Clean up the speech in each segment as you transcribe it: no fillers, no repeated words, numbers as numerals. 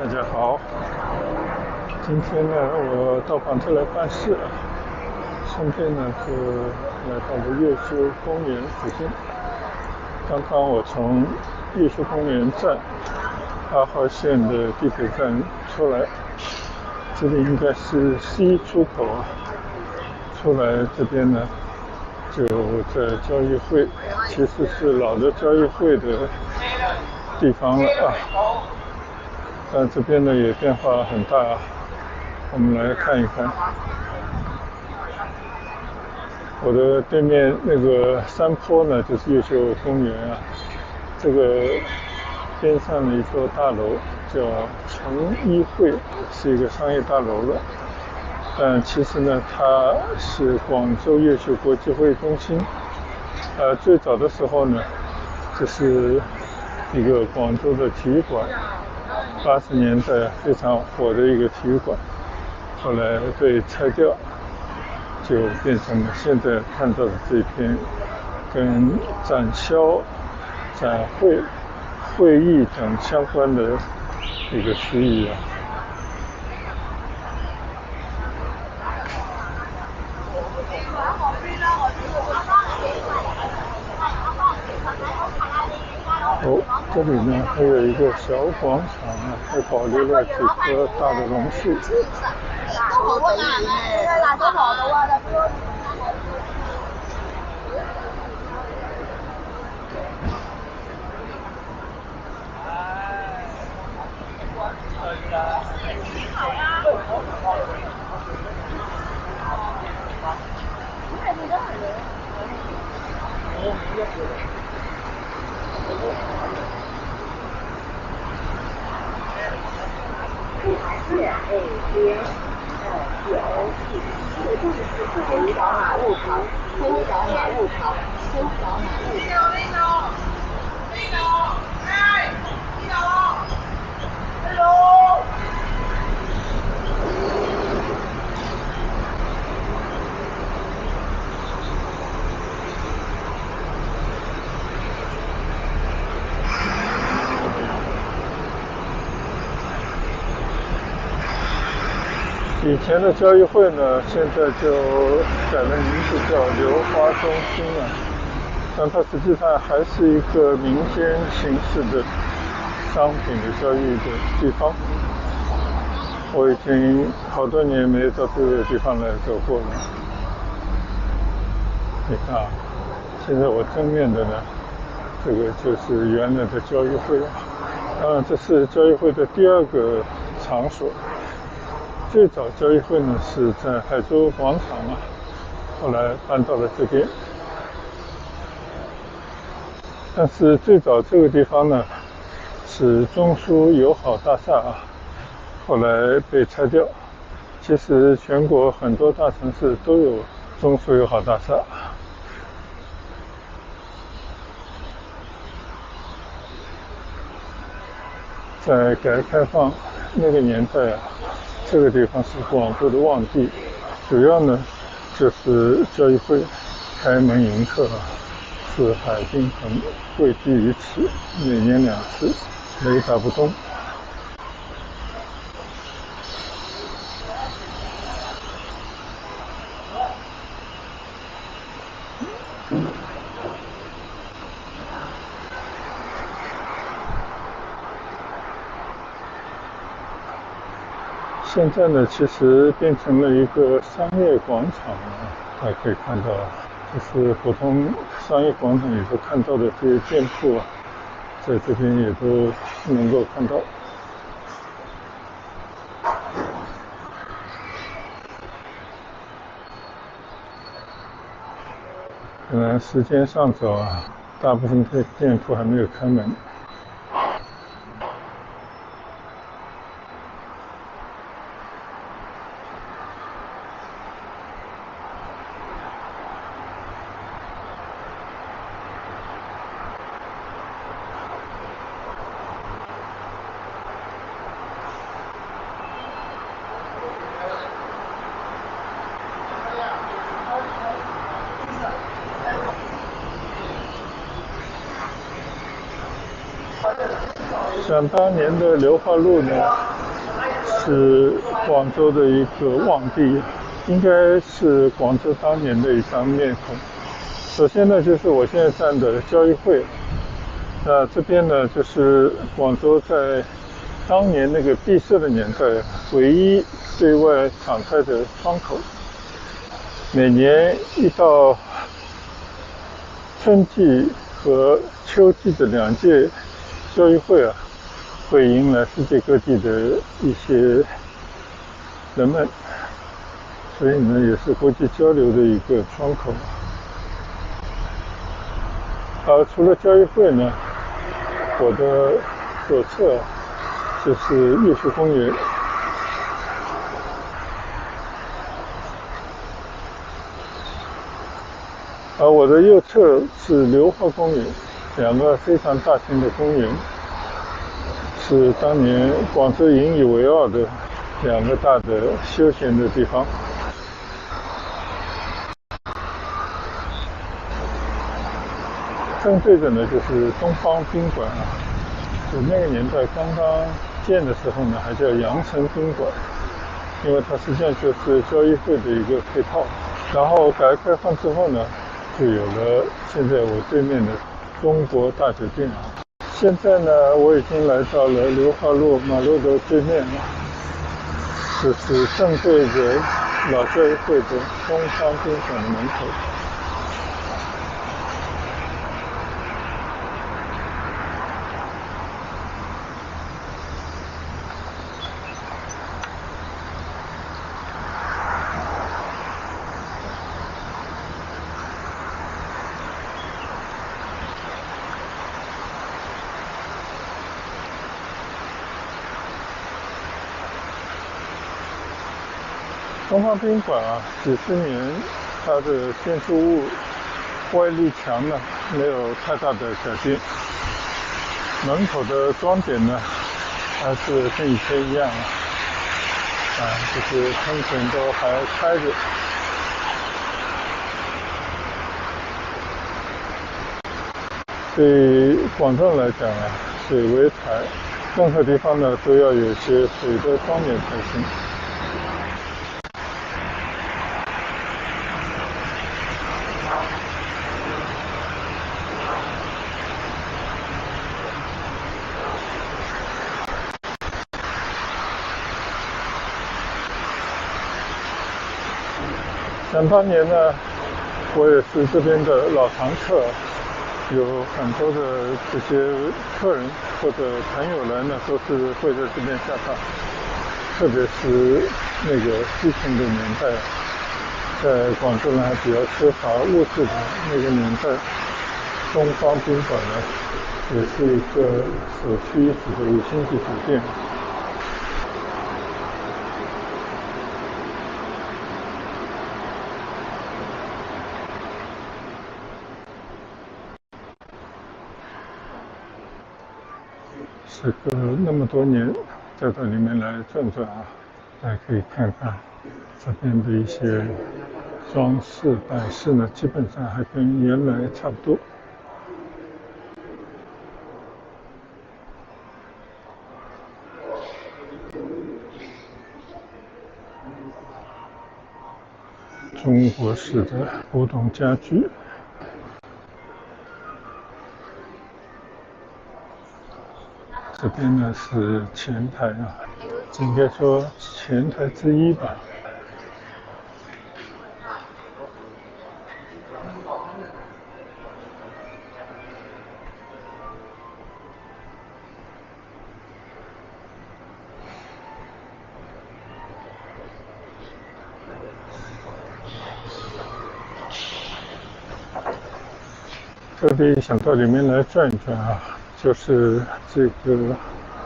大家好。今天呢，我到广州来办事，顺便呢就来到了越秀公园附近。刚刚我从越秀公园站2号线的地铁站出来，这里应该是西出口。出来这边呢，就在交易会，其实是老的交易会的地方了啊。但这边呢也变化很大，我们来看一看。我的对面那个山坡呢，就是越秀公园啊。这个边上的一座大楼叫成一会，是一个商业大楼了。但其实呢，它是广州越秀国际会议中心。最早的时候呢，这是一个广州的体育馆，80年代非常火的一个体育馆，后来被拆掉，就变成了现在看到的这片跟展销、展会、会议等相关的一个区域啊。这里呢还有一个小广场啊，还保留了几棵大的榕树。以前的交易会呢，现在就改了名字叫流花中心了，但它实际上还是一个民间形式的商品的交易的地方。我已经好多年没到这个地方来走过了。你看啊，现在我正面的呢，这个就是原来的交易会。当然，这是交易会的第2个场所。最早交易会呢是在海州广场啊，后来搬到了这边。但是最早这个地方呢是中苏友好大厦啊，后来被拆掉。其实全国很多大城市都有中苏友好大厦。在改革开放那个年代啊，这个地方是广州的旺地，主要呢就是交易会开门迎客啊，四海宾朋汇聚于此，每年2次，雷打不动。现在呢，其实变成了一个商业广场啊，大家可以看到，就是普通商业广场里头看到的这些店铺啊，在这边也都能够看到。可能时间尚早啊，大部分的店铺还没有开门。想当年的流花路呢，是广州的一个旺地，应该是广州当年的一张面孔。首先呢，就是我现在站的交易会，这边呢就是广州在当年那个闭塞的年代唯一对外敞开的窗口。每年一到春季和秋季的2届交易会会迎来世界各地的一些人们，所以呢也是国际交流的一个窗口。除了交易会呢，我的左侧就是艺术公园。我的右侧是流花公园，2个非常大型的公园，是当年广州引以为傲的2个大的休闲的地方。正对着呢就是东方宾馆就那个年代刚刚建的时候呢还叫羊城宾馆，因为它实际上就是交易会的一个配套。然后改革开放之后呢，就有了现在我对面的中国大酒店。现在呢，我已经来到了流花路马路的对面了，就是正对着老交易会的东方宾馆的门口。东方宾馆几十年它的建筑物外立墙呢没有太大的改变，门口的装点呢还是跟以前一样就是喷泉都还开着。对广州来讲水为财，任何地方呢都要有一些水的庄严才行。想当年呢，我也是这边的老常客，有很多的这些客人或者朋友来呢，都是会在这边下榻。特别是那个疫情的年代，在广州呢还比较缺乏物质的那个年代，东方宾馆呢也是一个首屈一指的5星级酒店。时隔那么多年再到里面来转转大家可以看看这边的一些装饰摆饰呢，基本上还跟原来差不多。中国式的古董家具。这边呢是前台应该说前台之一吧。特别想到里面来转一转就是这个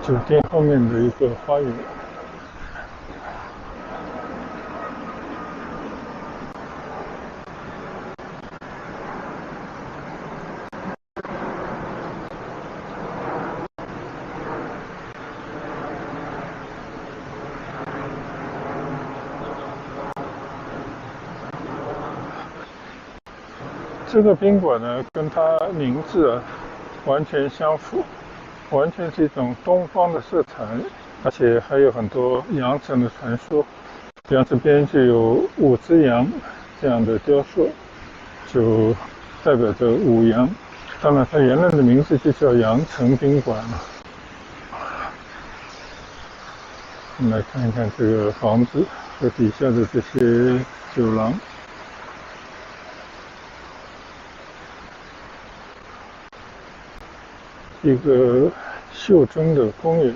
酒店后面的一个花园。这个宾馆呢，跟它名字完全相符，完全是一种东方的色彩。而且还有很多羊城的传说，比方这边就有5只羊这样的雕塑，就代表着5羊。当然，它原来的名字就叫羊城宾馆了。我们来看一看这个房子和底下的这些酒廊。一个袖珍的公园。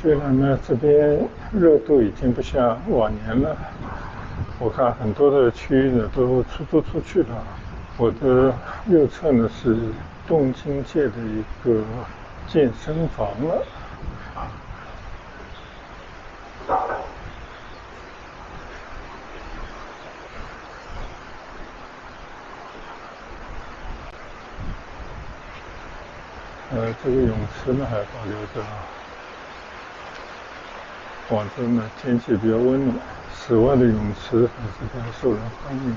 虽然呢，这边热度已经不像往年了，我看很多的区域呢都出租出去了。我的右侧呢是东京界的一个健身房了。这个泳池呢还保留着。广州呢天气比较温暖，室外的泳池还是比较受人欢迎。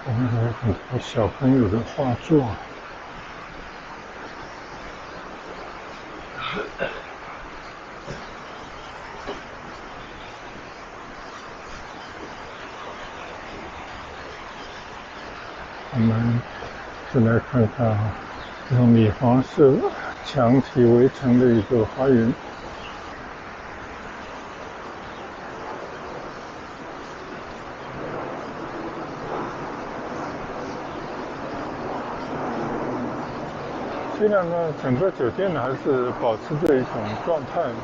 我们还有很多小朋友的画作。我们再来看看用米黄色墙体围成的一个花园。虽然呢，整个酒店呢还是保持着一种状态嘛，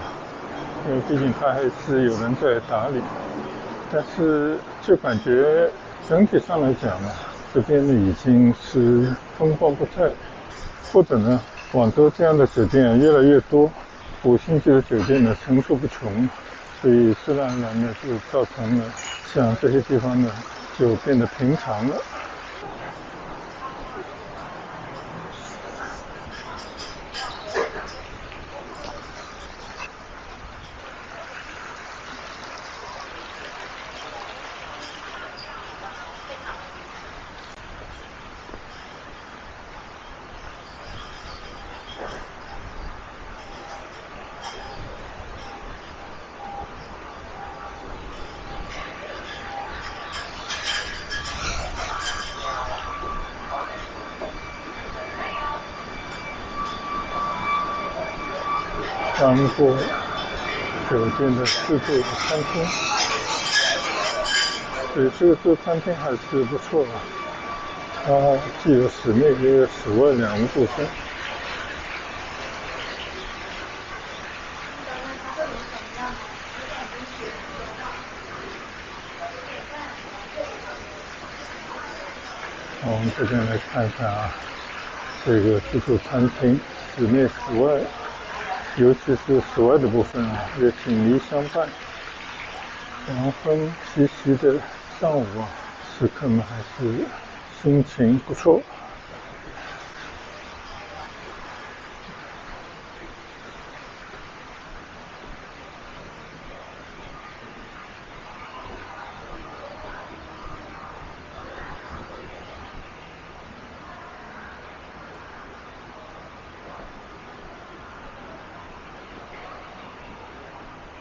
因为毕竟它还是有人在打理，但是就感觉整体上来讲呢，这边呢已经是风光不再，或者呢，广州这样的酒店越来越多，5星级的酒店呢层出不穷，所以自然而然呢就造成了像这些地方呢就变得平常了。刚过酒店的自助餐厅，对，这个自助餐厅还是不错的，它既有室内也有室外2个部分。我们这边来看一下这个自助餐厅室内室外，尤其是室外的部分也锦鲤相伴。黄昏习习的上午食客们还是心情不错。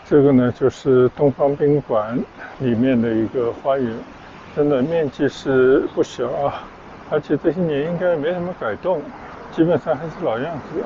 这个呢就是东方宾馆里面的一个花园，真的面积是不小而且这些年应该没什么改动，基本上还是老样子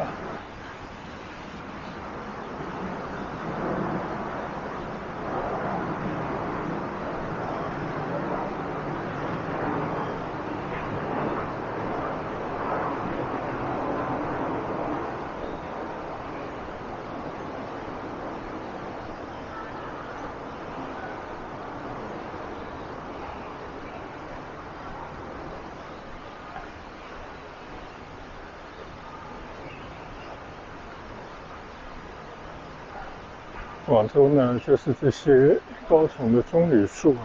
广州呢，就是这些高耸的棕榈树啊，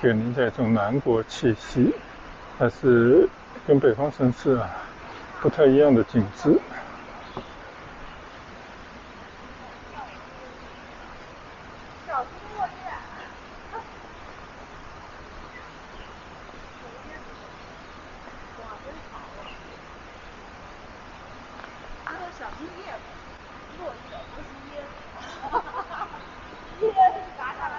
给人家一种南国气息，但是跟北方城市啊不太一样的景致。小心叶子，落叶不是椰子，椰子嘎嘎嘎嘎。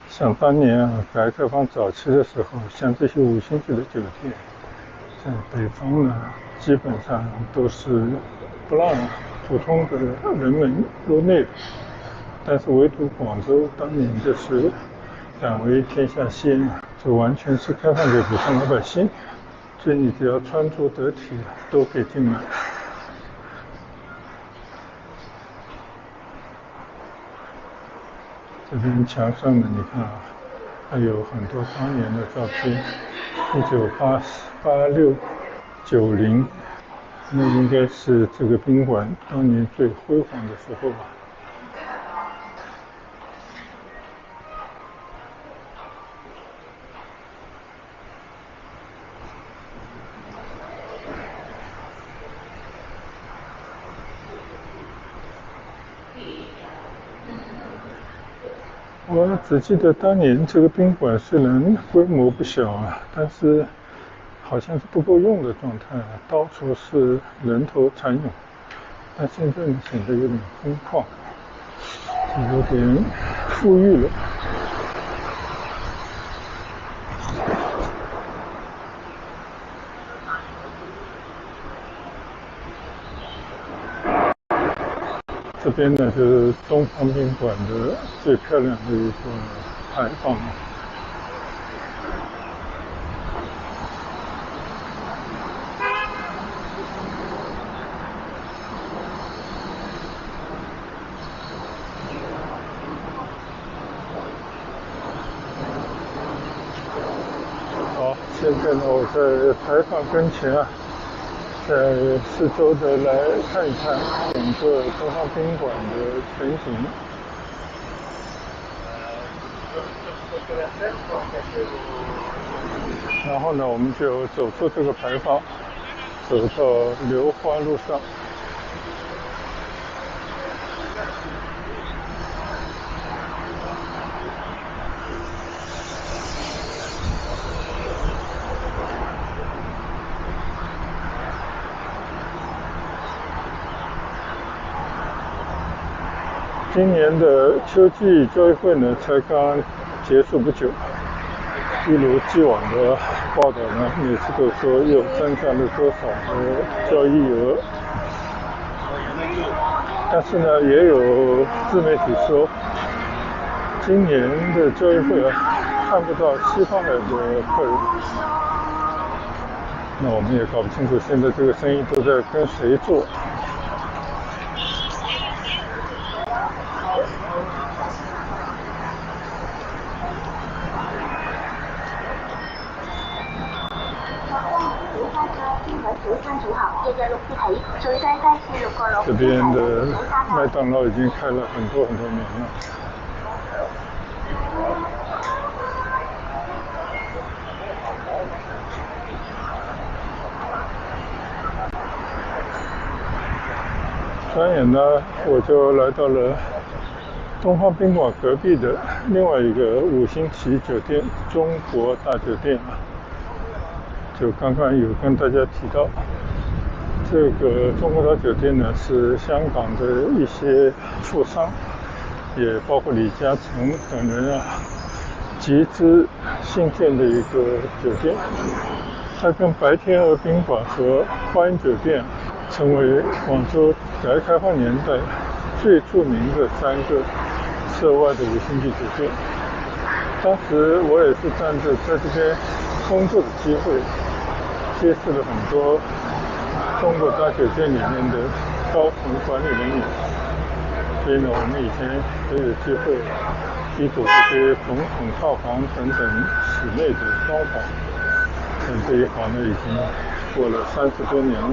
想当年啊，改革开放早期的时候，像这些5星级的酒店，在北方呢，基本上都是不让普通的人们入内的。但是唯独广州当年就是敢为天下先啊，这完全是开放给普通老百姓，所以你只要穿着得体都可以进来。这边墙上呢，你看啊，还有很多当年的照片，1986、90，那应该是这个宾馆当年最辉煌的时候吧。我只记得当年这个宾馆虽然规模不小啊，但是好像是不够用的状态，到处是人头攒涌。但现在呢，显得有点空旷，有点富裕了。这边呢，就是东方宾馆的最漂亮的一个牌坊。好，现在呢，我在牌坊跟前啊，在四周的来看一看整个东方宾馆的全景。然后呢，我们就走出这个牌坊，走到流花路上。今年的秋季交易会呢，才刚结束不久。一如既往的报道呢，每次都说又增加了多少的交易额，但是呢，也有自媒体说，今年的交易会啊，看不到西方来的客人。那我们也搞不清楚现在这个生意都在跟谁做。这边的麦当劳已经开了很多很多年了。转眼呢，我就来到了东方宾馆隔壁的另外一个5星级酒店——中国大酒店啊。就刚刚有跟大家提到，这个中国大酒店呢，是香港的一些富商，也包括李嘉诚等人啊，集资兴建的一个酒店。它跟白天鹅宾馆和花园酒店成为广州改革开放年代最著名的3个涉外的5星级酒店。当时我也是占着在这边工作的机会，结识了很多中国大酒店里面的高层管理人员。所以呢，我们以前都有机会一睹这些总统套房等等室内的装潢。但这一行呢，已经过了30多年了。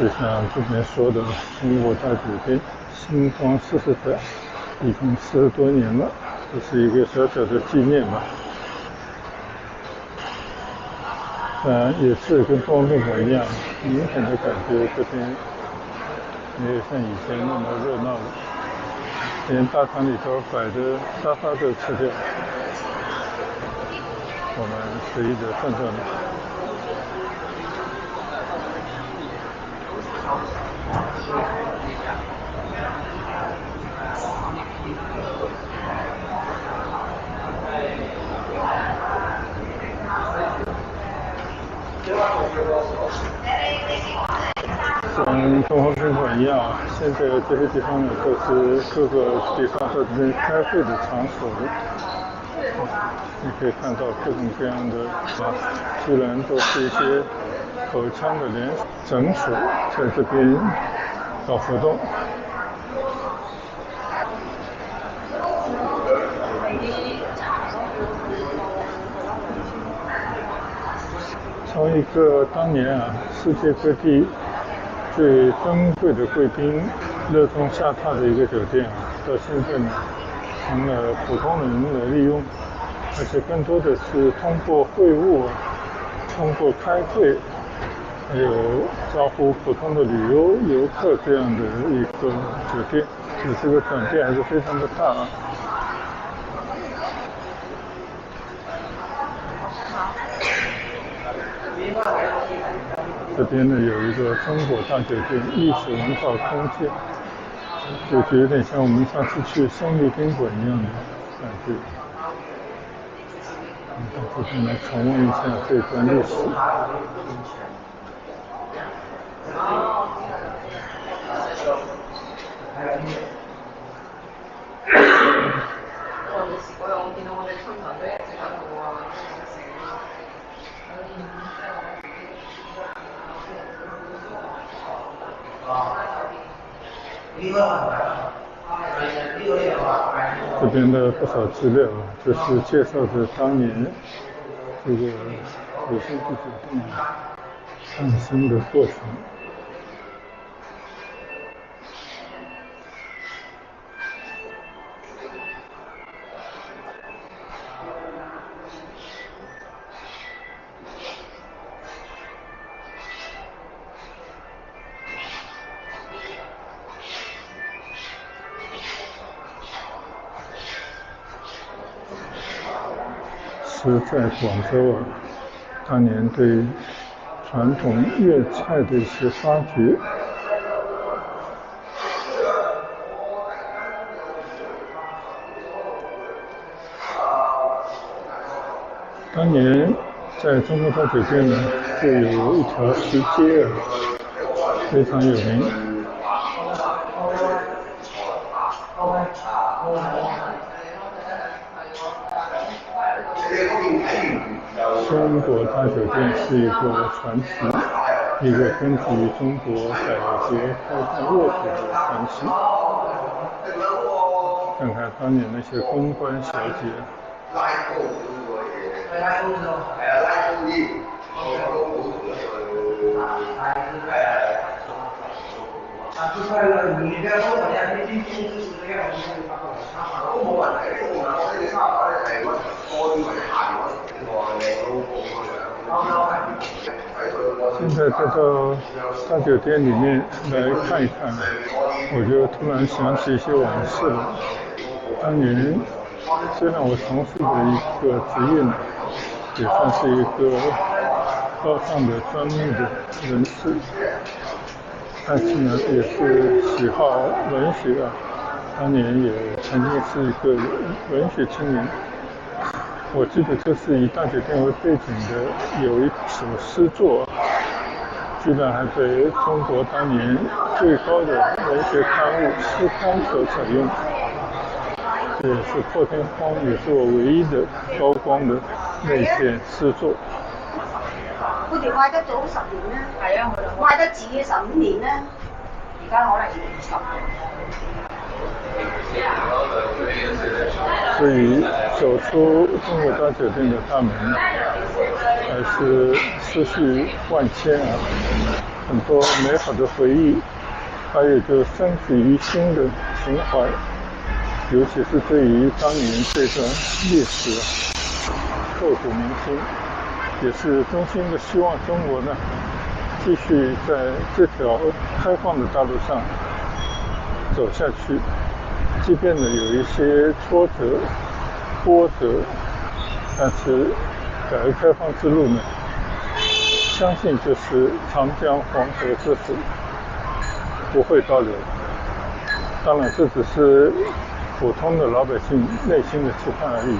就像之前说的，中国大酒店星光44载已经40多年了，这是一个小小的纪念吧。也是跟中国馆一样，明显的感觉这边没有像以前那么热闹了，连大堂里头摆的沙发都吃掉。我们随意的转转吧。跟东方宾馆一样，现在这些地方呢都是各个地方在这边开会的场所的。你可以看到各种各样的居然都是一些口腔的连诊所在这边搞活动。从一个当年世界各地最珍贵的贵宾热衷下榻的一个酒店到现在呢，成了普通人的利用，而且更多的是通过会晤，通过开会，还有招呼普通的旅游客这样的一个酒店，这个转变还是非常的大。这边呢有一个中国大酒店历史文化空间，就有点像我们上次去松丽宾馆一样的感觉。到这边来重温一下这段历史。这边的不少资料就是介绍着当年这个有兴趣酒店诞生的过程。是在广州当年对传统粤菜的一些发掘。当年在中国大酒店呢，就有一条石阶非常有名。中国大酒店是一个传奇，一个根植于中国改革开放热土的传奇。看看当年那些公关小姐。现在再到大酒店里面来看一看，我就突然想起一些往事了。当年虽然我从事的一个职业呢，也算是一个高尚的专业的人士，但是呢也是喜好文学当年也曾经是一个文学青年。我记得这是以大酒店为背景的有一首诗作，居然还被中国当年最高的文学刊物《诗刊》所采用。这也是破天荒，也是我唯一的高光的内建施作。我哋買得早10年啦，係啊，買得遲嘅15年啦，而家可能要10年。所以走出中国大酒店的大门，还是思绪万千啊，很多美好的回忆，还有着深植于心的情怀，尤其是对于当年这段历史刻骨铭心，也是衷心的希望中国呢继续在这条开放的道路上走下去，即便呢有一些挫折波折，但是改革开放之路呢，相信就是长江黄河之水，不会倒流。当然这只是普通的老百姓内心的期盼而已。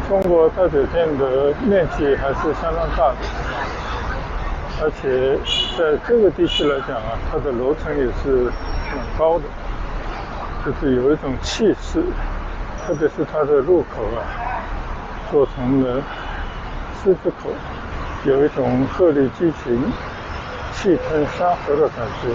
中国大酒店的面积还是相当大的，而且在这个地区来讲啊，它的楼层也是很高的，就是有一种气势，特别是它的入口啊，做成了狮子口，有一种鹤立鸡群、气吞山河的感觉。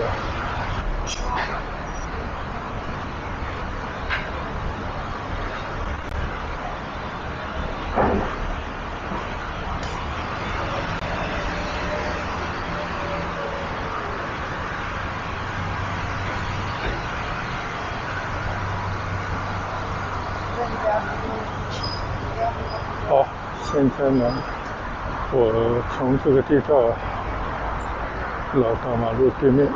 好，现在呢，我从这个地道绕到马路对面。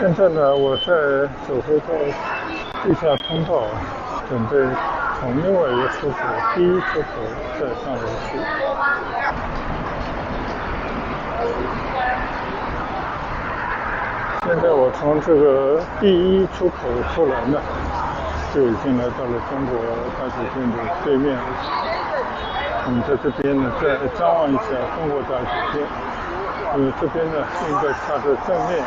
现在呢，我在走回到地下通道，准备从另外一个出口，第一出口再上楼去。现在我从这个第一出口出来呢，就已经来到了中国大酒店的对面了。我们在这边呢，再张望一下中国大酒店，因为这边呢应该是它的正面。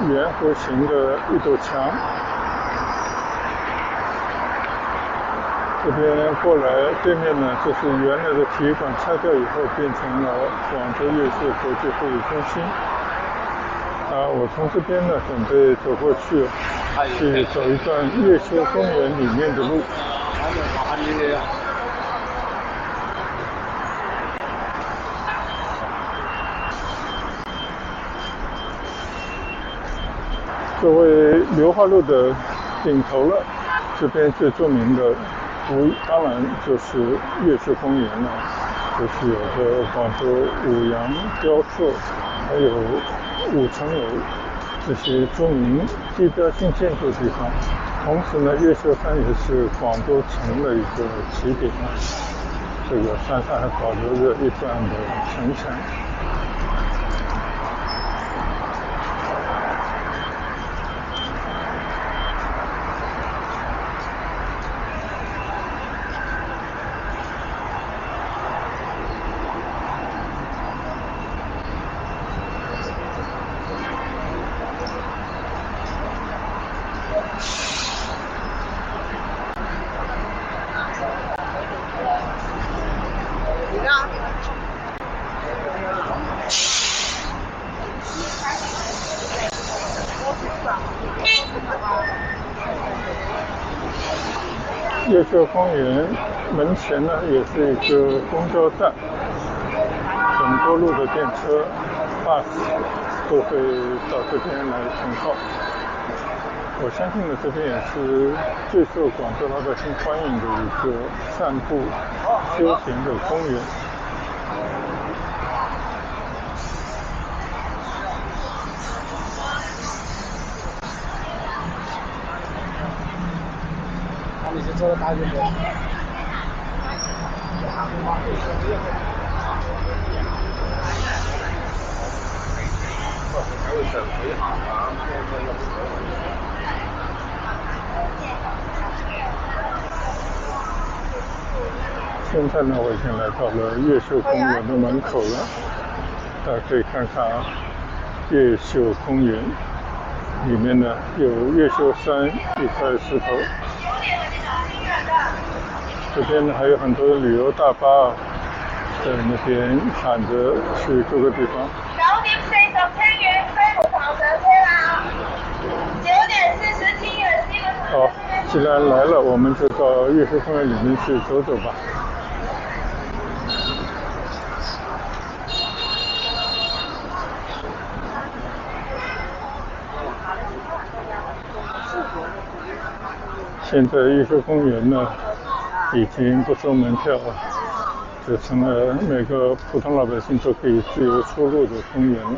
圆弧形的一堵墙，这边过来对面呢，就是原来的体育馆拆掉以后变成了广州越秀国际会议中心。我从这边呢准备走过去，去走一段越秀公园里面的路。作为流花路的顶头了，这边最著名的当然就是越秀公园了，就是有着广州五羊雕塑，还有5层楼这些著名地标性建筑地方。同时呢，越秀山也是广州城的一个起点，这个山上还保留着一段的城墙。越秀公园门前呢也是一个公交站，很多路的电车、bus 都会到这边来停靠。我相信呢，这边也是最受广州老百姓欢迎的一个散步休闲的公园。你是做了大运动。现在呢，我已经来到了越秀公园的门口了。大家可以看看越秀公园里面呢有越秀山一块石头。这边呢还有很多的旅游大巴在那边喊着去各个地方。9點40清遠飛龍塘上車啦！9點40清遠西門塘。好，既然来了，我们就到越秀公园里面去走走吧。现在越秀公园呢已经不收门票了，就成了每个普通老百姓都可以自由出入的公园了。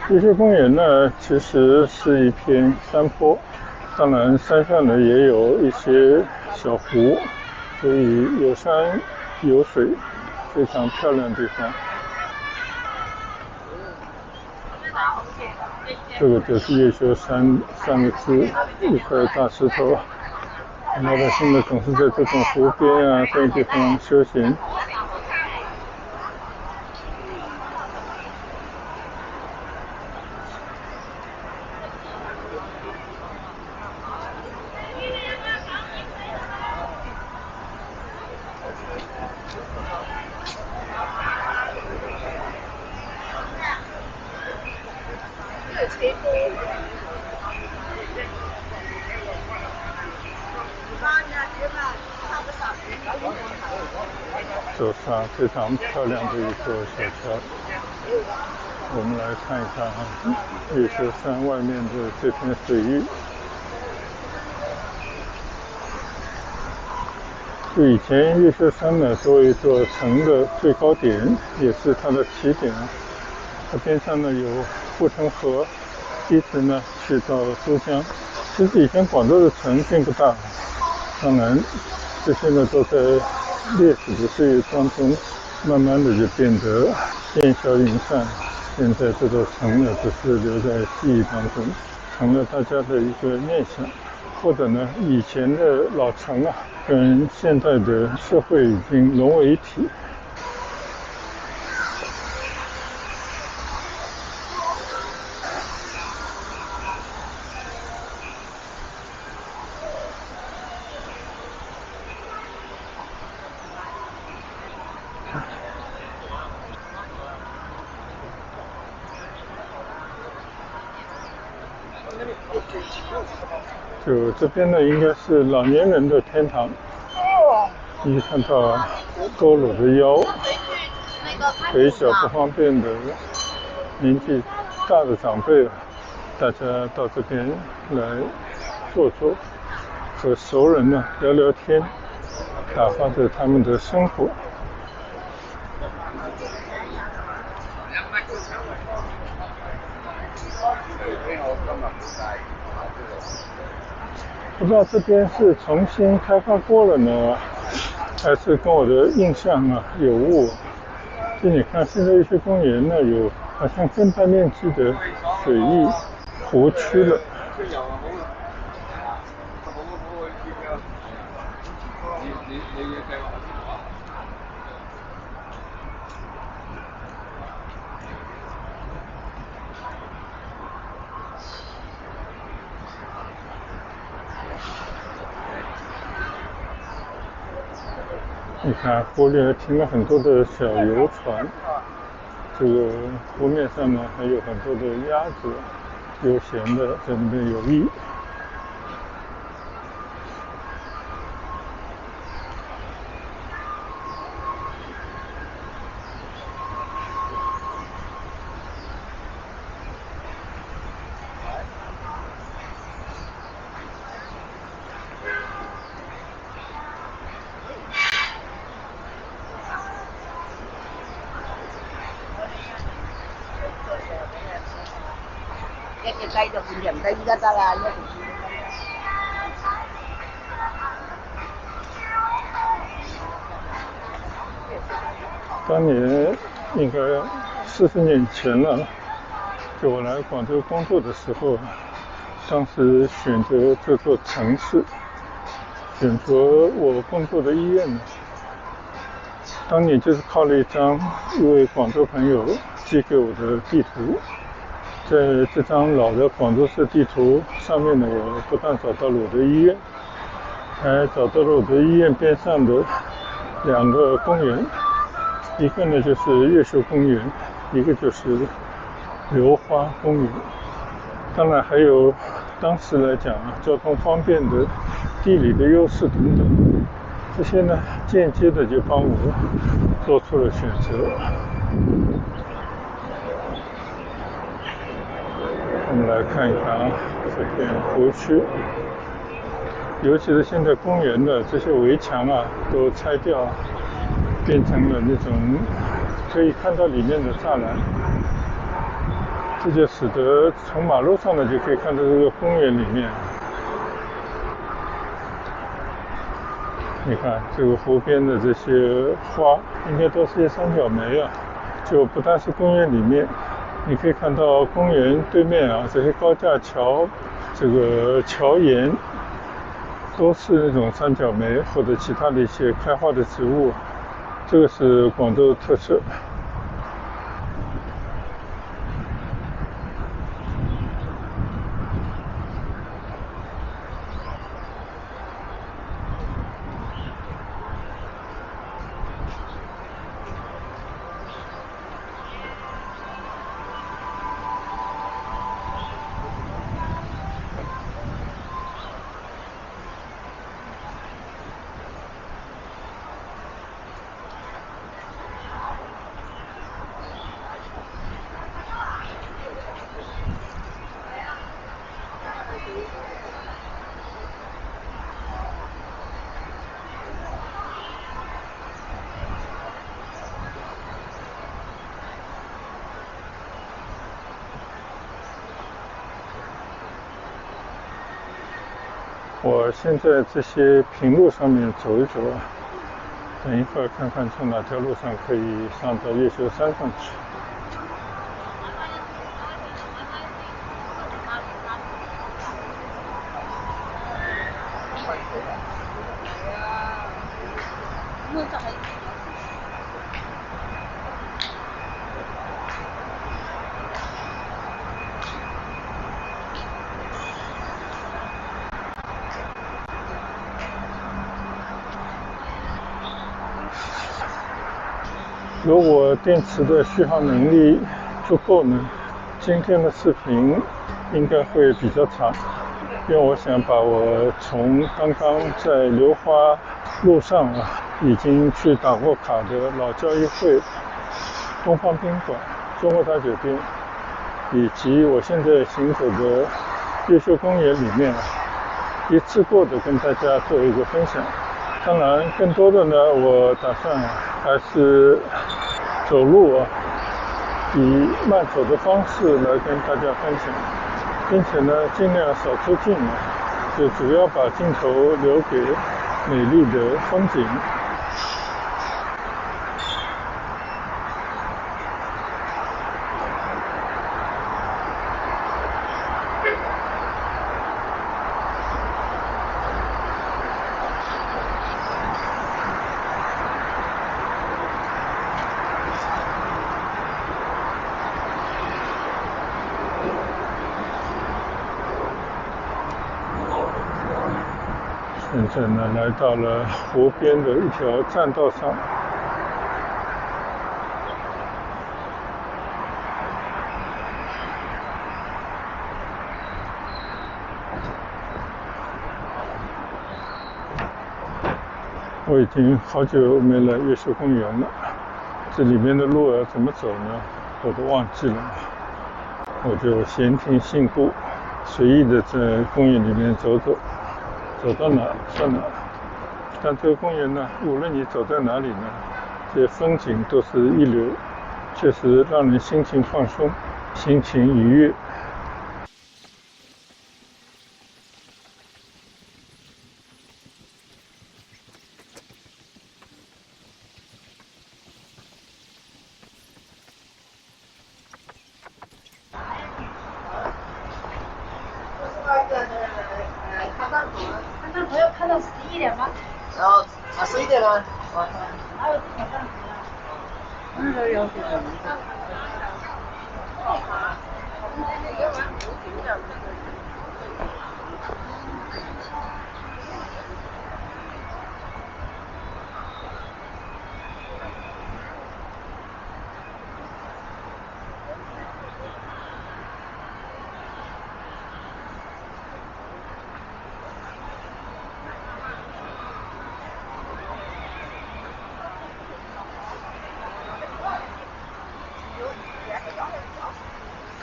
越秀公园呢其实是一片山坡，当然山上呢也有一些小湖，所以有山有水，非常漂亮的地方。这个就是越秀山3个字，一块大石头。老百姓呢总是在这种湖边啊这种地方休闲。走上非常漂亮的一座小桥，我们来看一看越秀山外面的这片水域。就以前越秀山呢作为一座城的最高点，也是它的起点，它边上呢有护城河，一直呢去到珠江。其实以前广州的城并不大，当然这些呢都在历史的岁月当中慢慢的就变得烟消云散。现在这座城呢只是留在记忆当中，成了大家的一个念想，或者呢以前的老城跟现在的社会已经融为一体。就这边呢，应该是老年人的天堂。一看到佝偻的腰、腿脚不方便的年纪大的长辈，大家到这边来坐坐，和熟人呢聊聊天，打发着他们的生活。不知道这边是重新开发过了呢，还是跟我的印象有误。就你看现在一些公园呢，有好像更大面积的水域湖区了。你看湖里停了很多的小游船，这个湖面上呢还有很多的鸭子悠闲的在那边游弋。当年应该40年前了，就我来广州工作的时候，当时选择这座城市，选择我工作的医院呢，当年就是靠了一位广州朋友寄给我的地图。在这张老的广州市地图上面呢，我不但找到了我的医院，还找到了我的医院边上的2个公园，一个呢就是越秀公园，一个就是流花公园。当然还有当时来讲交通方便的地理的优势等等，这些呢间接的就帮我做出了选择。我们来看一看这片湖区，尤其是现在公园的这些围墙都拆掉，变成了那种可以看到里面的栅栏，这就使得从马路上呢就可以看到这个公园里面。你看这个湖边的这些花，应该都是些三角梅就不但是公园里面，你可以看到公园对面这些高架桥，这个桥沿都是那种三角梅或者其他的一些开花的植物，这个是广州的特色。我现在这些平路上面走一走等一会儿看看从哪条路上可以上到越秀山上去。如果电池的续航能力足够呢，今天的视频应该会比较长，因为我想把我从刚刚在流花路上已经去打过卡的老交谊会、东方宾馆、中国大酒店，以及我现在行走的越秀公园里面一次过的跟大家做一个分享。当然更多的呢，我打算还是走路以慢走的方式来跟大家分享，并且呢尽量少出镜就主要把镜头留给美丽的风景。现在呢，来到了湖边的一条栈道上。我已经好久没来越秀公园了，这里面的路怎么走呢？我都忘记了。我就闲庭信步，随意的在公园里面走走。走到哪算哪，但这个公园呢，无论你走在哪里呢，这些风景都是一流，确实让人心情放松，心情愉悦。看到朋友看到11点吗？然后11点了。还有这个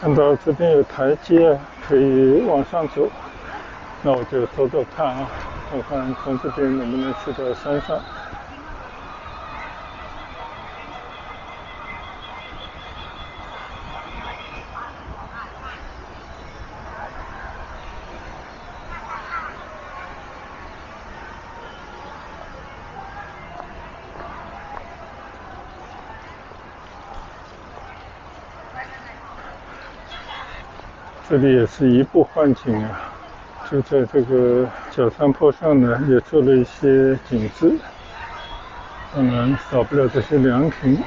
看到这边有台阶可以往上走，那我就走走看我看从这边能不能去到山上。这里也是移步换景就在这个小山坡上呢，也做了一些景致，当然少不了这些凉亭。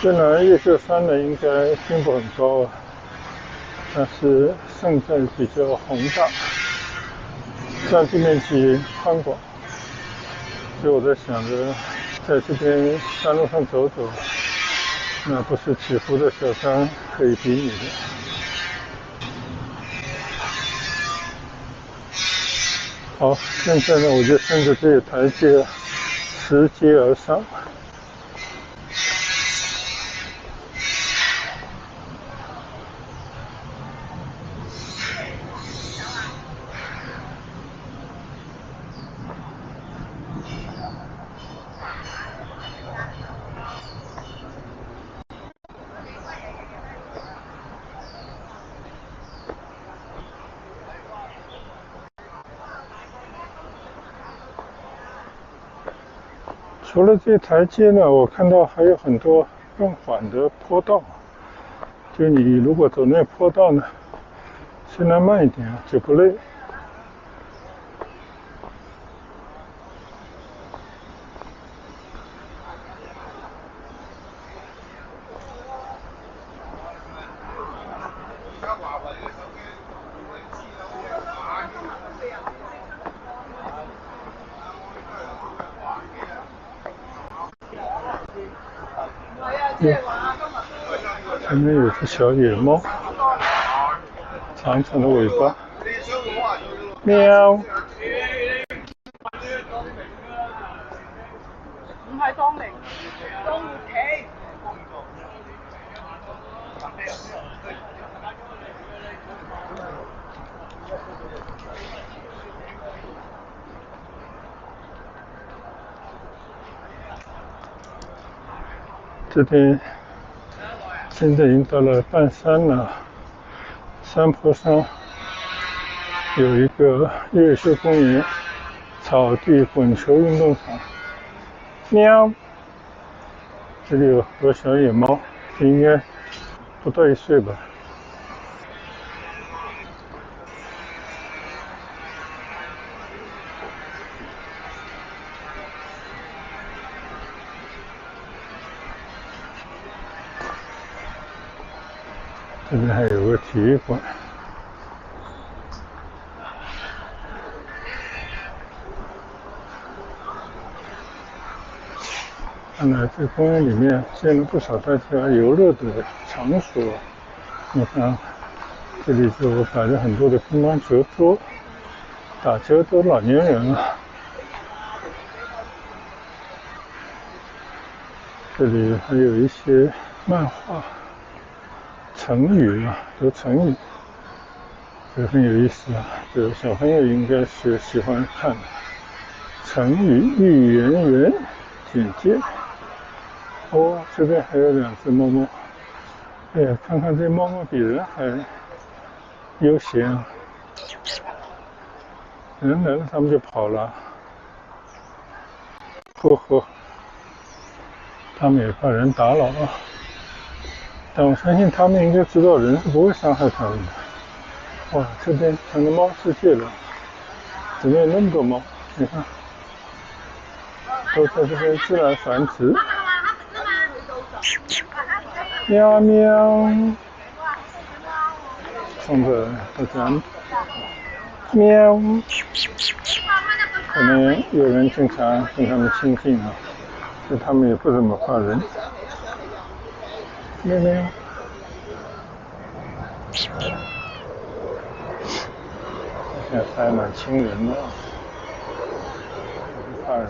虽然越秀山呢应该并不很高但是胜在比较宏大，占地面积宽广，所以我在想着在这边山路上走走，那不是起伏的小山可以比拟的。好，现在呢我就顺着这个台阶拾阶而上。除了这台阶呢，我看到还有很多更缓的坡道。就你如果走那坡道呢，虽然慢一点就不累。前面有只小野猫，长长的尾巴，喵。唔係當嚟，當企。这边现在已经到了半山了，山坡上有一个越秀公园草地滚球运动场。喵，这里有很多小野猫，应该不到1岁吧。这边还有个体育馆。看来这公园里面建了不少大家游乐的场所。你看，这里就摆了很多的乒乓球桌，打球都老年人了。这里还有一些漫画、成语啊，读成语，这很有意思啊。这个小朋友应该是喜欢看的。成语寓言园简介。哦，这边还有2只猫猫。哎呀，看看这猫猫比人还悠闲啊！人来了，它们就跑了。呵呵，它们也怕人打扰啊。但我相信它们应该知道人是不会伤害它们的。哇，这边成了猫世界了，怎么有那么多猫？你看，都在这边自然繁殖。喵喵，冲着大家喵，可能有人经常跟他们亲近啊，所以他们也不怎么怕人。喵喵，现在还蛮亲人的，不怕人。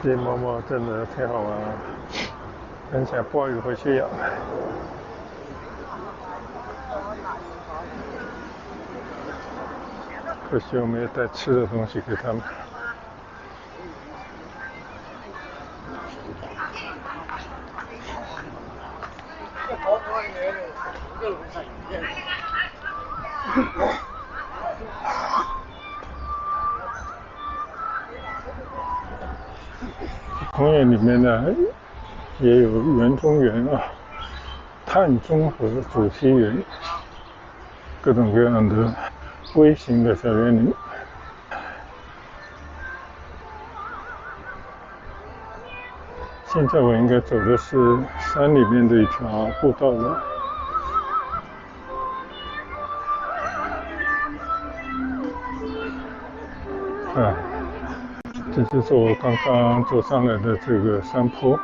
这猫猫真的挺好玩啊，很想抱一个回去养。可惜我没有带吃的东西给他们。公园里面呢，也有园中园啊，碳中和主题园，各种各样的微型的小园林。现在我应该走的是山里面的一条步道了。这就是我刚刚走上来的这个山坡。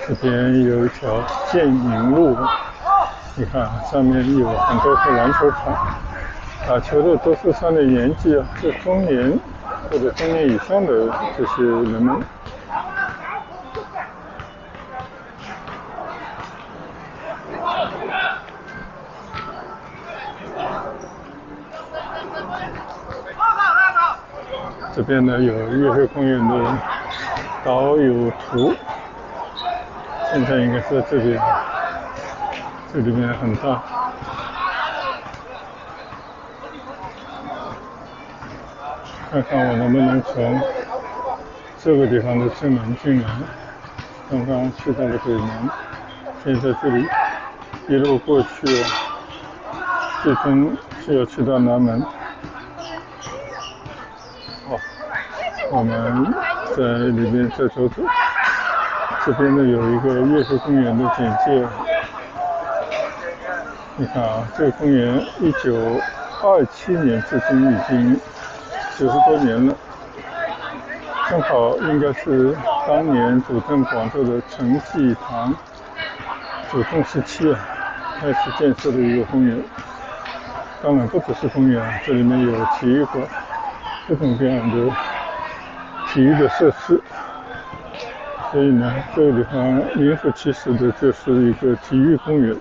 这边有一条建宁路，你看上面有很多个篮球场，打球的都是上了年纪啊，是中年或者中年以上的这些人们。这边呢有越秀公园的导游图，现在应该是在这边，这里面很大。看看我能不能从这个地方的正门进来。刚刚去到了北门，现在这里一路过去，最终就要去到南门。我们在里面再走走。这边呢有一个越秀公园的简介。你看啊，这个公园1927年至今已经90多年了，正好应该是当年主政广州的陈济棠主政时期开始建设的一个公园。当然不只是公园，这里面有体育馆，各种各样的体育的设施。所以呢，这个地方名副其实的就是一个体育公园。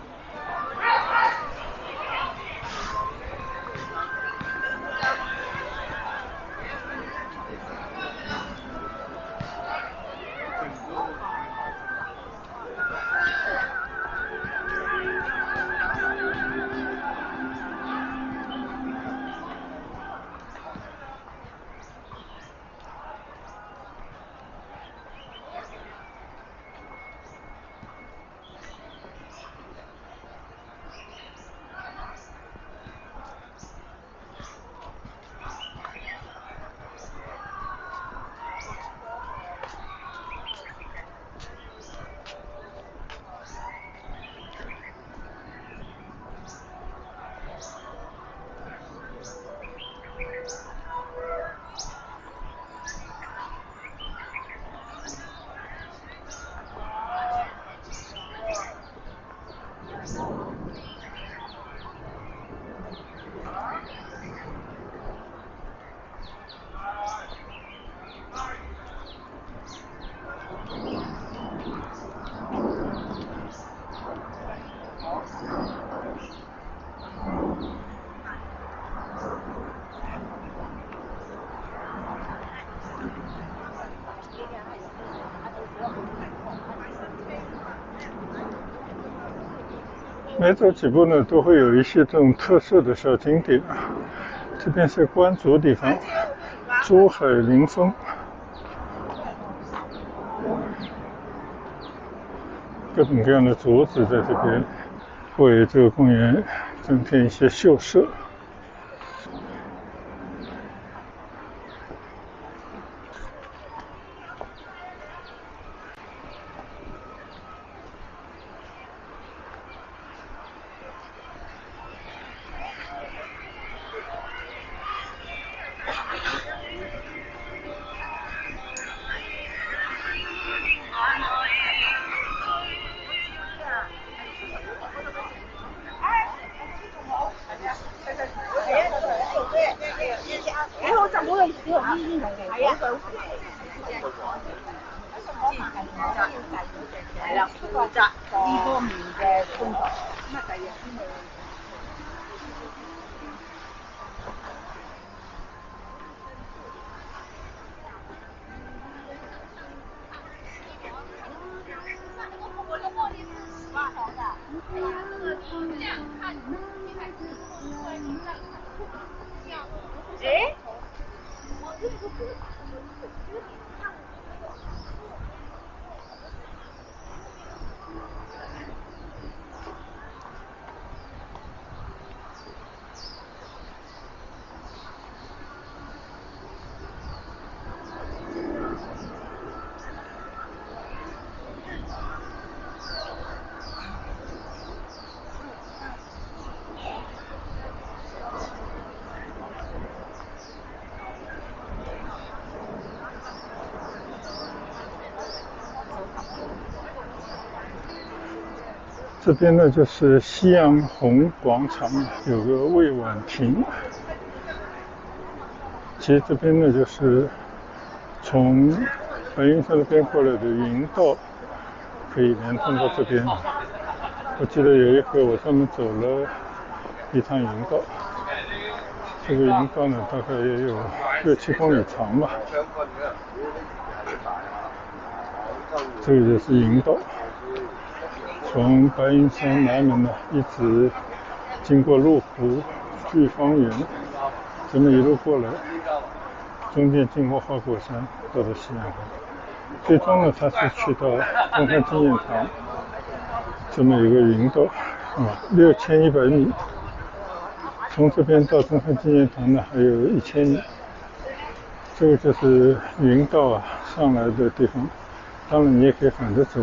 每走几步呢，都会有一些这种特色的小景点。这边是观竹地方，珠海临风，各种各样的竹子在这边为这个公园增添一些秀色。这边呢就是夕阳红广场，有个魏婉亭。其实这边呢就是从白云山那边过来的云道，可以连通到这边。我记得有一回我专门走了一趟云道，这个云道呢大概也有6-7公里长吧。这个就是云道，从白云山南门呢一直经过麓湖、御芳园，这么一路过来，中间经过花果山，到了夕阳红，最终呢它是去到中山纪念堂，这么一个云道，6100米。从这边到中山纪念堂呢还有1000米。这个就是云道上来的地方，当然你也可以反着走。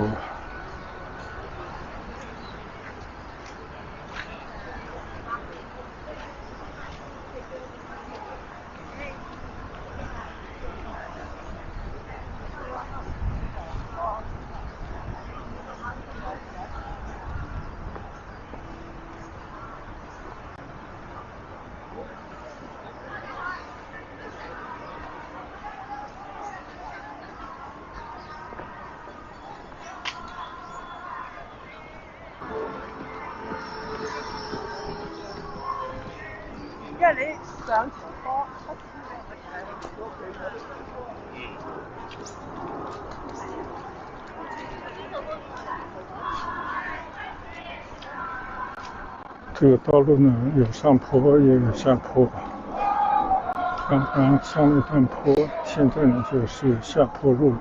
因為你上場多，这个道路呢有上坡也有下坡，刚刚上了一段坡，现在呢就是下坡路。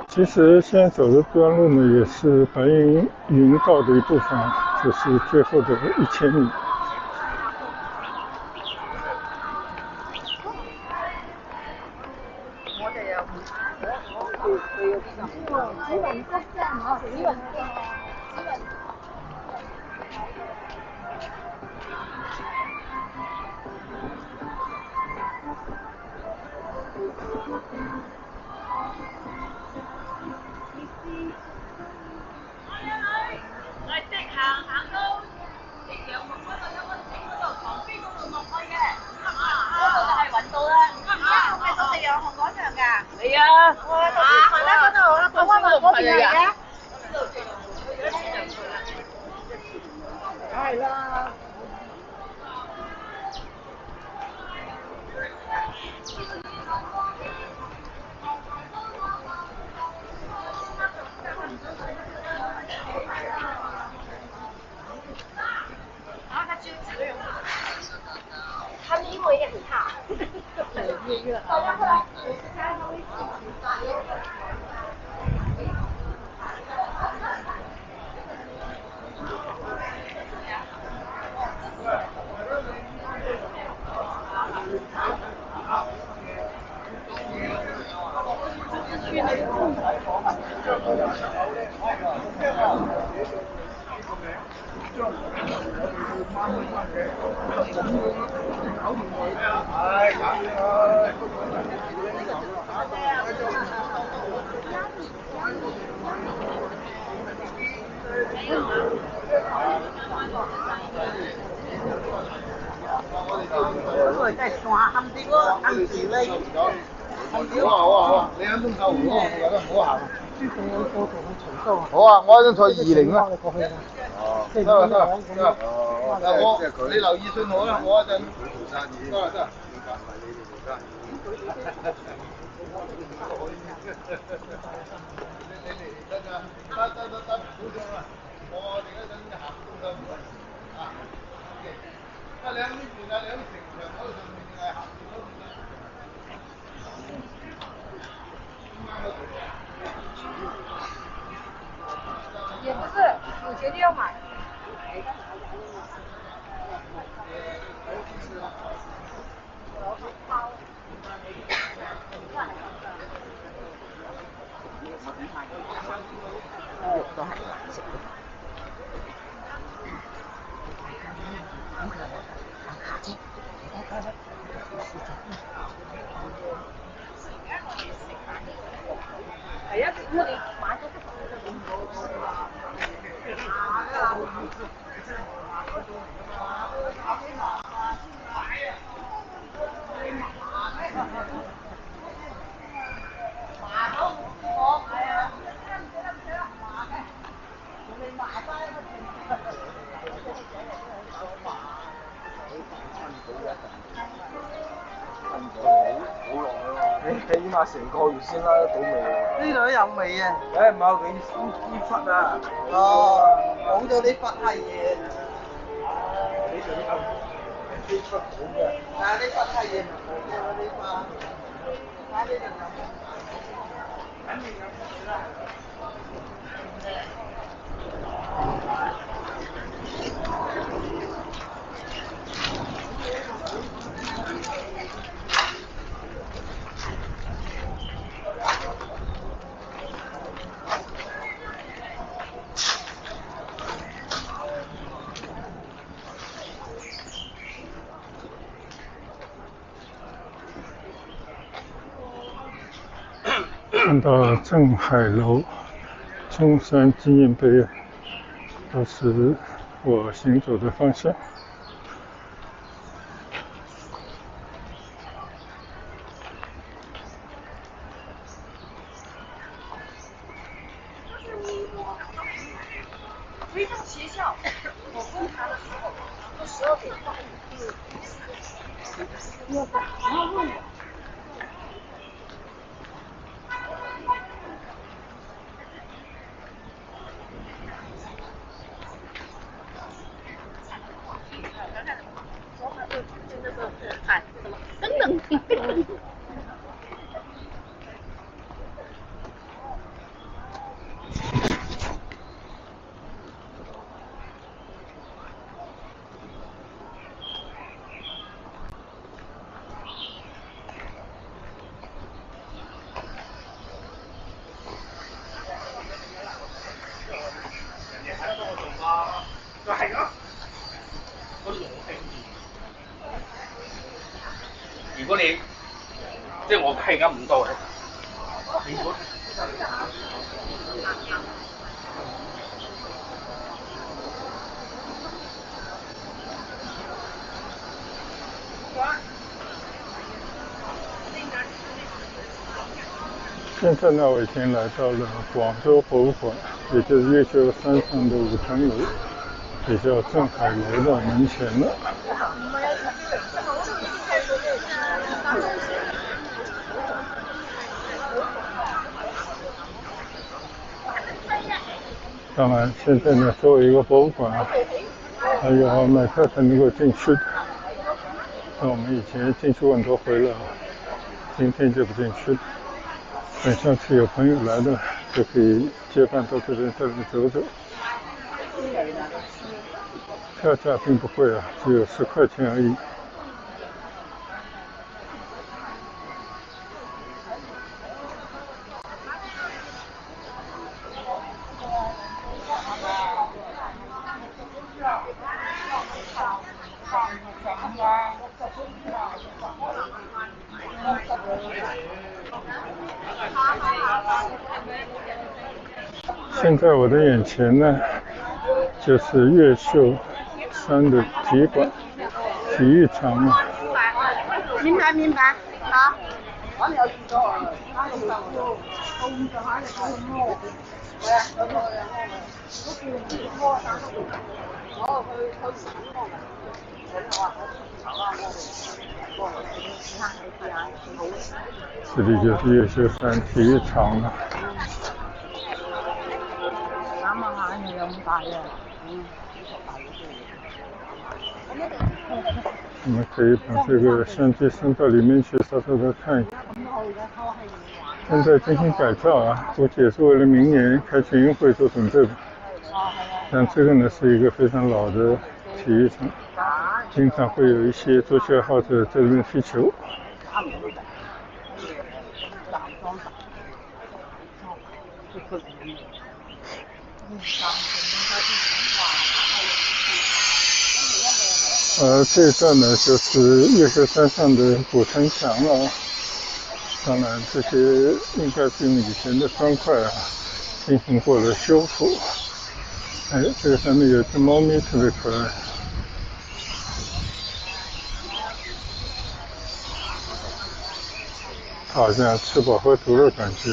其实现在走的这段路呢，也是白云云道的一部分，就是最后的1000米。他们英文也很差。好，你喺中秀湖我覺得唔好行。好啊，我喺度坐20啦。哦，得啦得啦得啦。哦，你留意信號啦，我一陣。得啦得啦。得，好咗啦。我哋一陣行中秀湖啊。你喺呢邊啊？你喺城牆嗰度上面定係行住嗰邊啊？也不是，我决定要买。哎呀，我的妈都你起碼成個月先拉得到味喎。呢度都有味啊！梗係冇佢啲忽啊！哦，冇咗啲忽係嘢。呢度啲忽好嘅。但係啲忽係嘢唔好嘅嗰啲忽。睇呢度有冇？肯定有味啦。看到镇海楼、中山纪念碑，都是我行走的方向。回到学校，我观察的时候，都12点半。如果你即係我係咁唔到嘅，如果现在呢，我已经来到了广州博物馆，也就是越秀山上的5层楼，也叫镇海楼的门前了。当然，现在呢，作为一个博物馆，还有买票才能够进去的。那我们以前进去很多回了，今天就不进去了。等下次有朋友来的，就可以结伴到这里走走。票价并不贵啊，只有10块钱而已。现在我的眼前呢，就是越秀山的体育馆、体育场啊。明白明白，好。我哋有見到啊，到咁上下就到咁咯。係啊，有個有個，好似唔知摩打都唔得。哦，佢省喎。这里就是越秀山体育场了。啱啊，眼又咁大啊，我们可以把这个相机伸到里面去，稍稍的看一下。现在进行改造啊，估计也是为了明年开全运会做准备吧。像这个呢，是一个非常老的体育场，经常会有一些足球爱好者在这边踢球。这一段呢，就是越秀山上的古城墙了。当然，这些应该是用以前的砖块啊进行过的修复。哎，这个上面有只猫咪特别可爱。它好像吃饱喝足的感觉。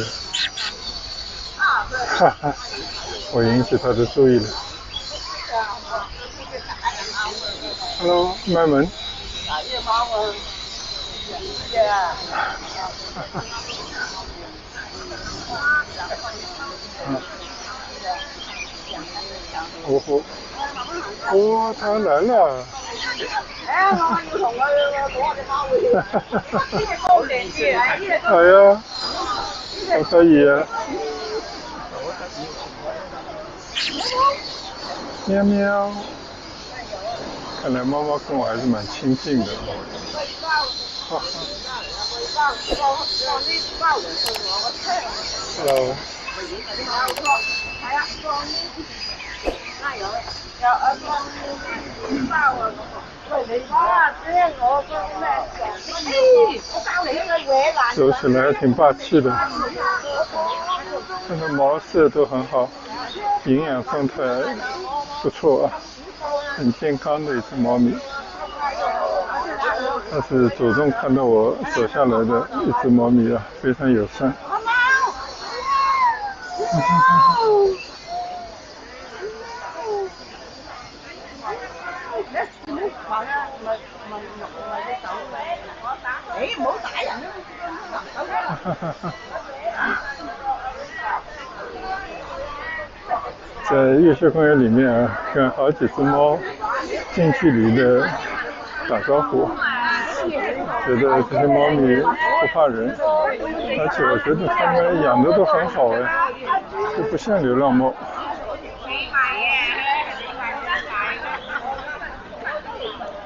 哈哈，我引起它的注意了。Hello， 卖萌。哦，它来了。係啊，好得意啊！喵喵，看来猫猫跟我还是蠻親近的。Hello。走起来还挺霸气的，它的毛色都很好，营养状态不错啊，很健康的一只猫咪。它是主动看到我走下来的一只猫咪啊，非常友善。在月秀公园里面啊，跟好几只猫近距离的打招呼，觉得这些猫咪不怕人，而且我觉得它们养的都很好哎，就不像流浪猫。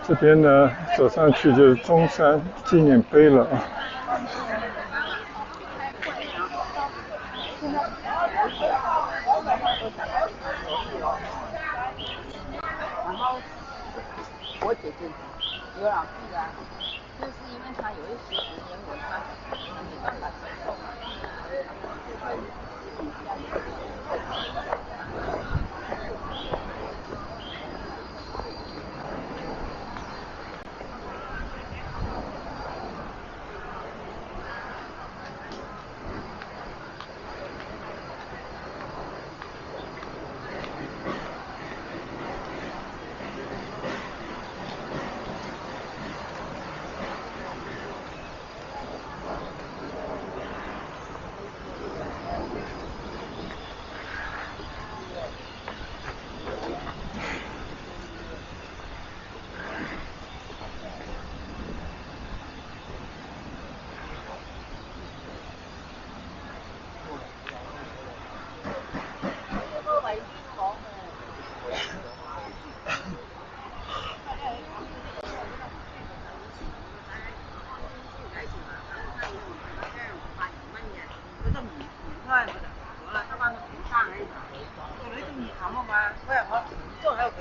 这边呢，走上去就是中山纪念碑了啊。然后我姐姐有老弟的，就是因为他有一些文言文，他没办法接受。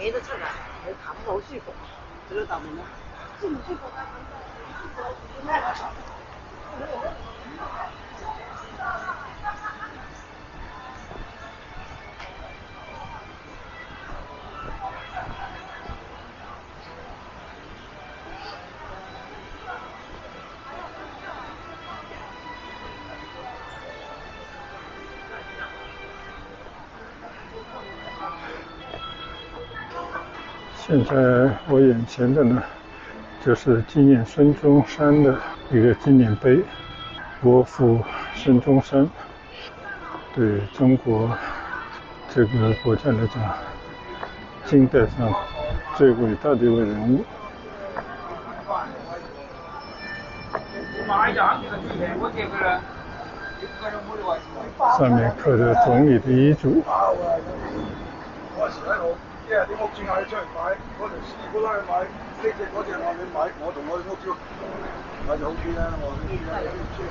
企得出嚟，佢冚好舒服，佢老豆問我舒唔舒服啊？现在我眼前的呢，就是纪念孙中山的一个纪念碑，国父孙中山，对中国这个国家来讲，近代上最伟大的一位人物。上面刻着总理的遗嘱。即係啲屋邨嗌你出嚟買，嗰條師傅拉去買呢隻嗰隻，我你買，我同我屋邨買就 OK 啦，我啲村啊啲村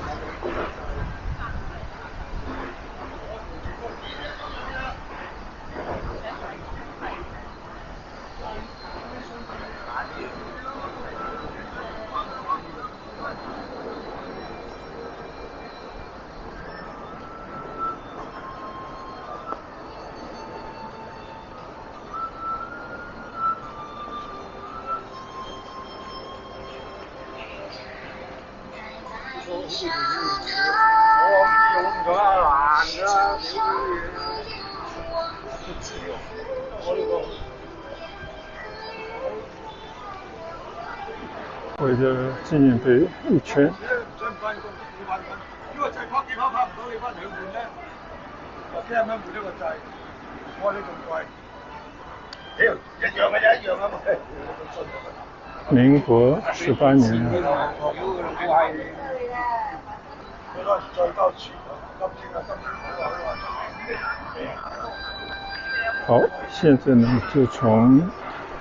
買。 。 。 。。。。。。。。。。。。。。。。。。。。。。。。。。。。。。。。。。。。。。。。。。。。。。。。。。。。。。。。。。。。。。。。。。。。。。。。。。。。。。。。。。。。。。。。。。。。。。。。。。。。。。。。。。。。。。。。。。。。。。。。。。。。。。。。。。。。。。。。。。。。。。。。。。。。。。。。。。。。。。。。。。。。。。。。。。。。。。。。。。。。。。。。。。。。。。。。。。。。。。。。。。。。。。。。。。。。。。。。。。。。。。。。。。。。。。。。。。。。。。。。。。。。。。。。。。。。。。。。。。围着纪念碑一圈。如果就係嗰幾跑拍唔到，你翻2換咧，我幾廿蚊換一個掣，我呢咁貴，屌一樣嘅啫，一樣啊嘛。民国18年。好，现在呢就从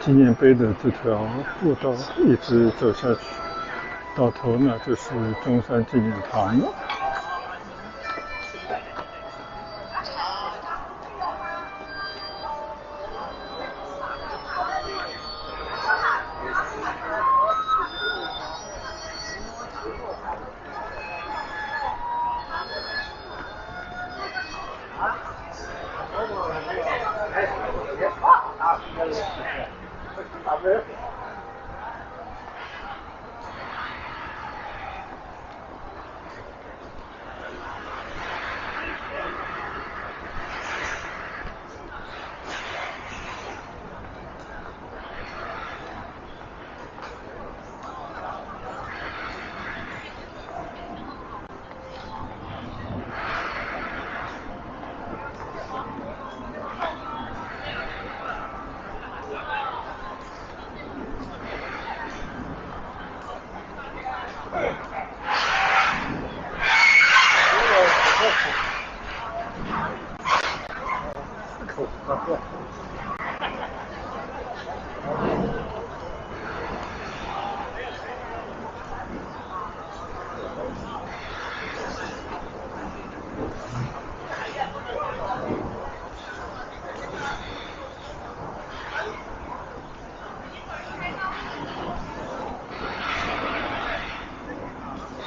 纪念碑的这条步道一直走下去，到头呢就是中山纪念堂了。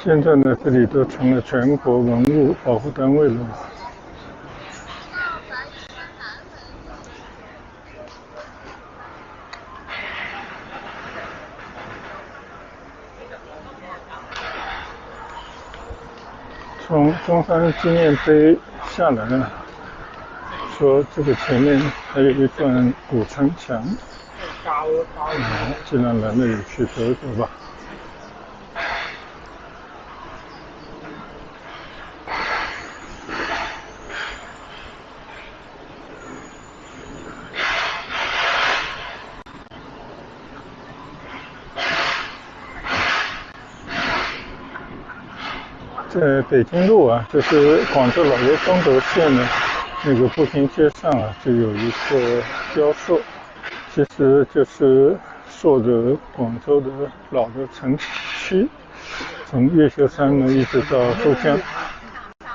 现在呢，这里都成了全国文物保护单位了。从中山纪念碑下来了，说这个前面还有一段古城墙。既然来那里去走一走吧。在北京路啊，就是广州老油东德线的那个步行街上啊，就有一个雕塑，其实就是塑着广州的老的城区，从越秀山呢一直到珠江。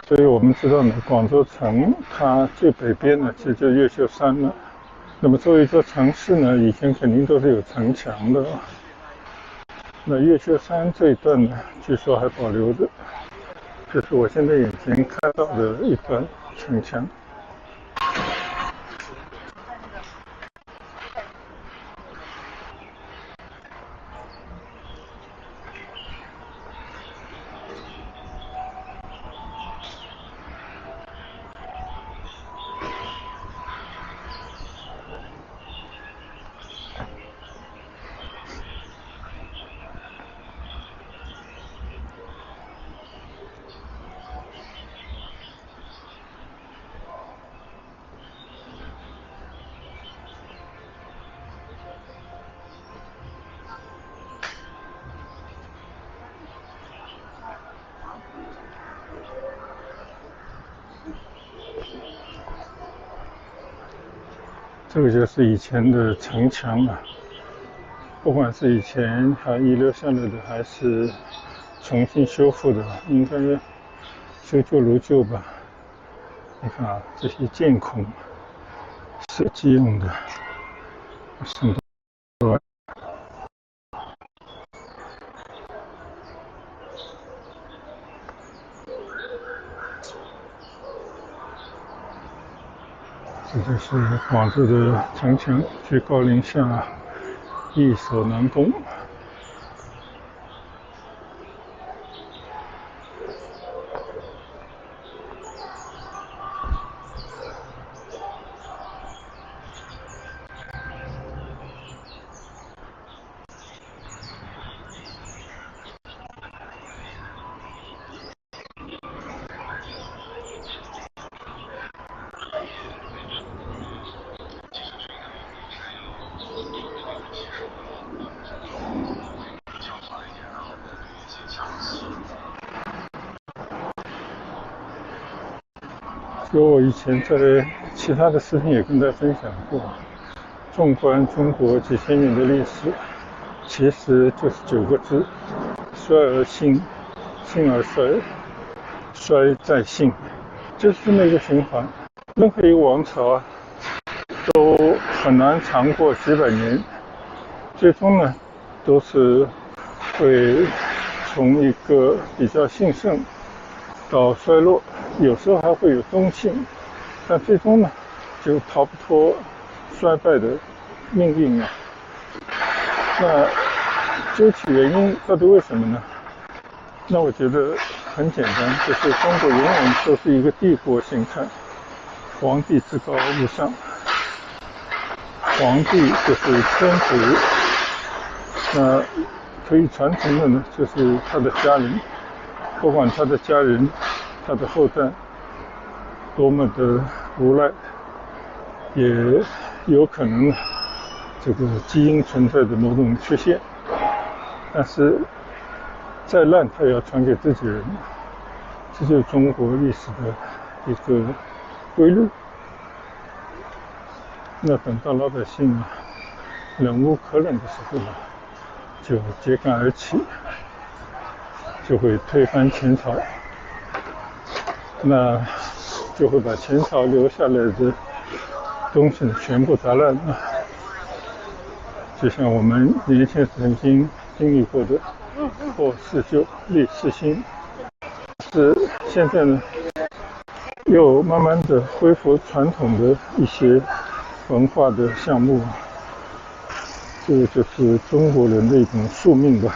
所以我们知道呢，广州城它最北边呢其实就越秀山了。那么作为一座城市呢，以前肯定都是有城墙的。那越秀山这一段呢，据说还保留着。这是我现在眼前看到的一段城墙。这个就是以前的城墙啊，不管是以前还遗留下来的，还是重新修复的，应该修旧如旧吧。你看啊，这些箭孔设计用的，很多。这就是广州的城墙，居高临下，易守难攻。有我以前在其他的视频也跟大家分享过，纵观中国几千年的历史，其实就是9个字：衰而兴，兴而衰，衰再兴，就是这么一个循环。任何一个王朝啊，都很难长过几百年，最终呢，都是会从一个比较兴盛到衰落，有时候还会有中兴，但最终呢，就逃不脱衰败的命运啊。那究其原因，到底为什么呢？那我觉得很简单，就是中国永远都是一个帝国形态，皇帝至高无上，皇帝就是天子，那可以传承的呢，就是他的家人，不管他的家人、他的后代多么的无赖，也有可能这个基因存在的某种缺陷，但是再烂他也要传给自己人，这就是中国历史的一个规律。那等到老百姓忍无可忍的时候呢，就揭竿而起，就会推翻前朝，那就会把前朝留下来的东西呢全部砸烂了。就像我们年轻曾经经历过的破四旧立四新，是现在呢又慢慢的恢复传统的一些文化的项目，这个就是中国人的一种宿命吧。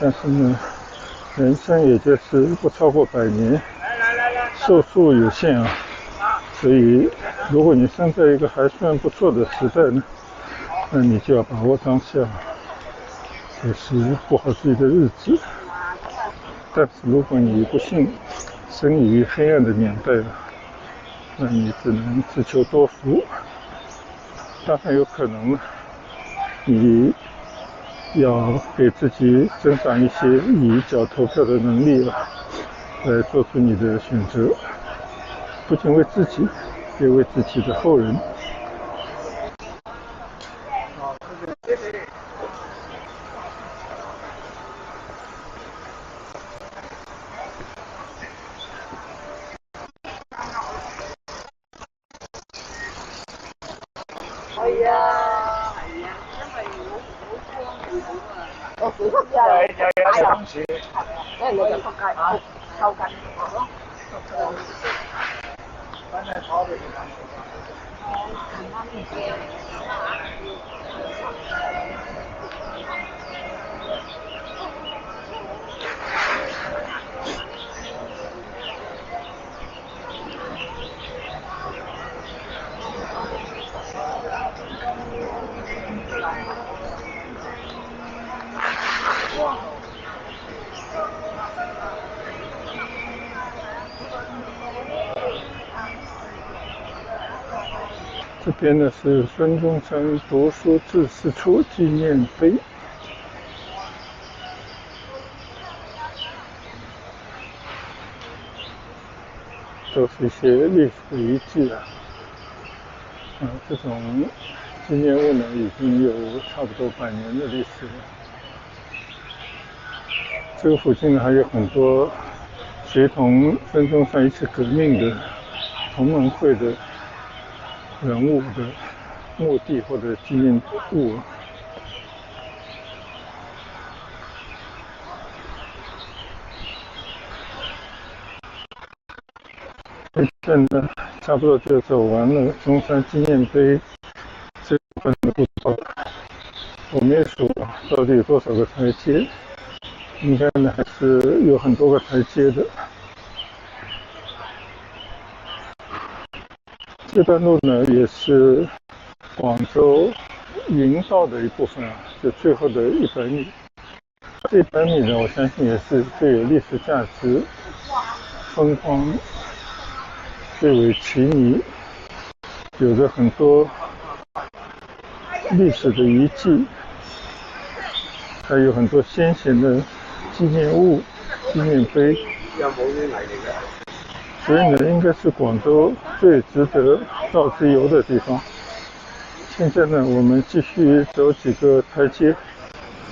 但是呢，人生也就是不超过100年，寿数有限啊，所以如果你生在一个还算不错的时代呢，那你就要把握当下，就是过好自己的日子。但是如果你不幸生于黑暗的年代，那你只能自求多福。当然有可能你要给自己增长一些以脚投票的能力来做出你的选择，不仅为自己，也为自己的后人。我幾級之後，打上去，因為你就仆街，抽筋。这边呢是孙中山读书至死处纪念碑，都是一些历史的遗迹啊。这种纪念物呢已经有差不多100年的历史了。这个附近呢还有很多协同孙中山一次革命的同盟会的人物的墓地或者纪念物。现在呢差不多就走完了中山纪念碑这部分的步骤，我们也数到底有多少个台阶，应该呢还是有很多个台阶的。这段路呢也是广州云道的一部分就最后的100米。这100米呢，我相信也是最有历史价值、风光最为奇迷，有着很多历史的遗迹，还有很多先贤的纪念物、纪念碑。有冇啲泥嚟嘅？所以呢，应该是广州最值得造之游的地方。现在呢，我们继续走几个台阶，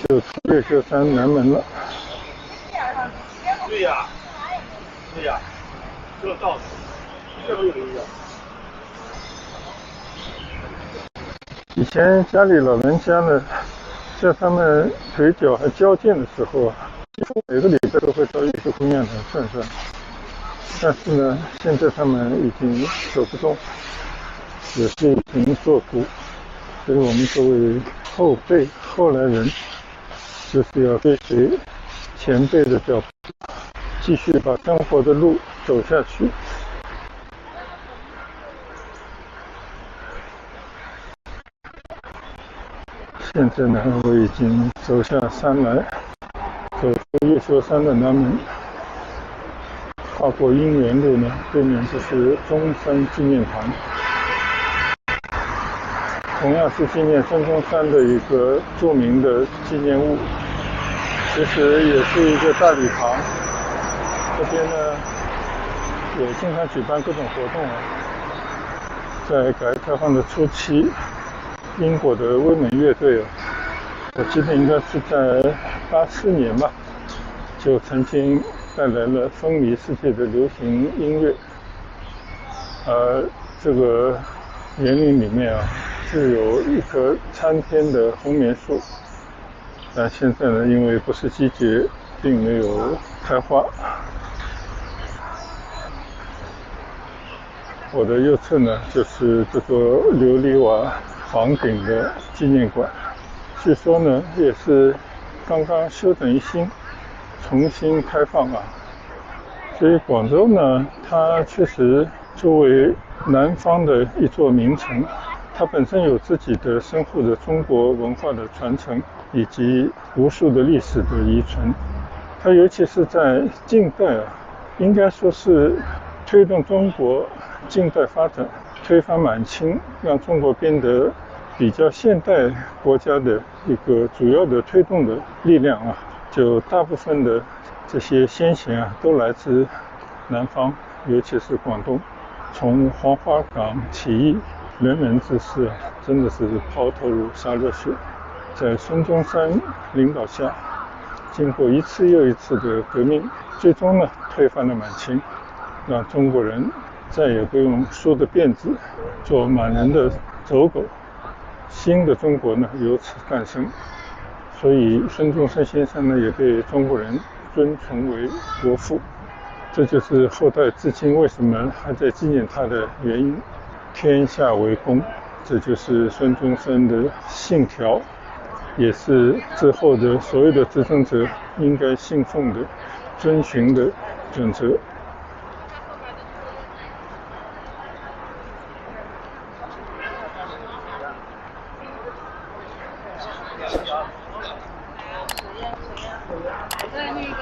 就出越秀山南门了。对呀，对呀，这个道理，这个有意义。以前家里老人家呢，在他们腿脚还矫健的时候啊，几乎每个礼拜都会到越秀公园来转转。但是呢，现在他们已经走不动，有些已经作古，所以我们作为后辈、后来人，就是要追随前辈的脚步，继续把生活的路走下去。现在呢，我已经走下山来，走出越秀山的南门，跨过姻缘路呢，对面就是中山纪念堂，同样是纪念孙中山的一个著名的纪念物，其实也是一个大礼堂。这边呢，也经常举办各种活动啊。在改革开放的初期，英国的威猛乐队啊，我记得应该是在84年吧，就曾经带来了风靡世界的流行音乐。这个园林里面啊，是有一棵参天的红棉树，但现在呢，因为不是季节，并没有开花。我的右侧呢，就是这座琉璃瓦房顶的纪念馆，据说呢，也是刚刚修整一新，重新开放啊。所以广州呢，它确实作为南方的一座名城，它本身有自己的深厚的中国文化的传承，以及无数的历史的遗存。它尤其是在近代啊，应该说是推动中国近代发展，推翻满清，让中国变得比较现代国家的一个主要的推动的力量啊，就大部分的这些先贤啊，都来自南方，尤其是广东。从黄花岗起义，仁人志士真的是抛头颅洒热血，在孙中山领导下，经过一次又一次的革命，最终呢推翻了满清，让中国人再也不用梳着辫子做满人的走狗，新的中国呢由此诞生。所以孙中山先生呢也被中国人尊崇为国父，这就是后代至今为什么还在纪念他的原因。天下为公，这就是孙中山的信条，也是之后的所有的执政者应该信奉的、遵循的准则。在那个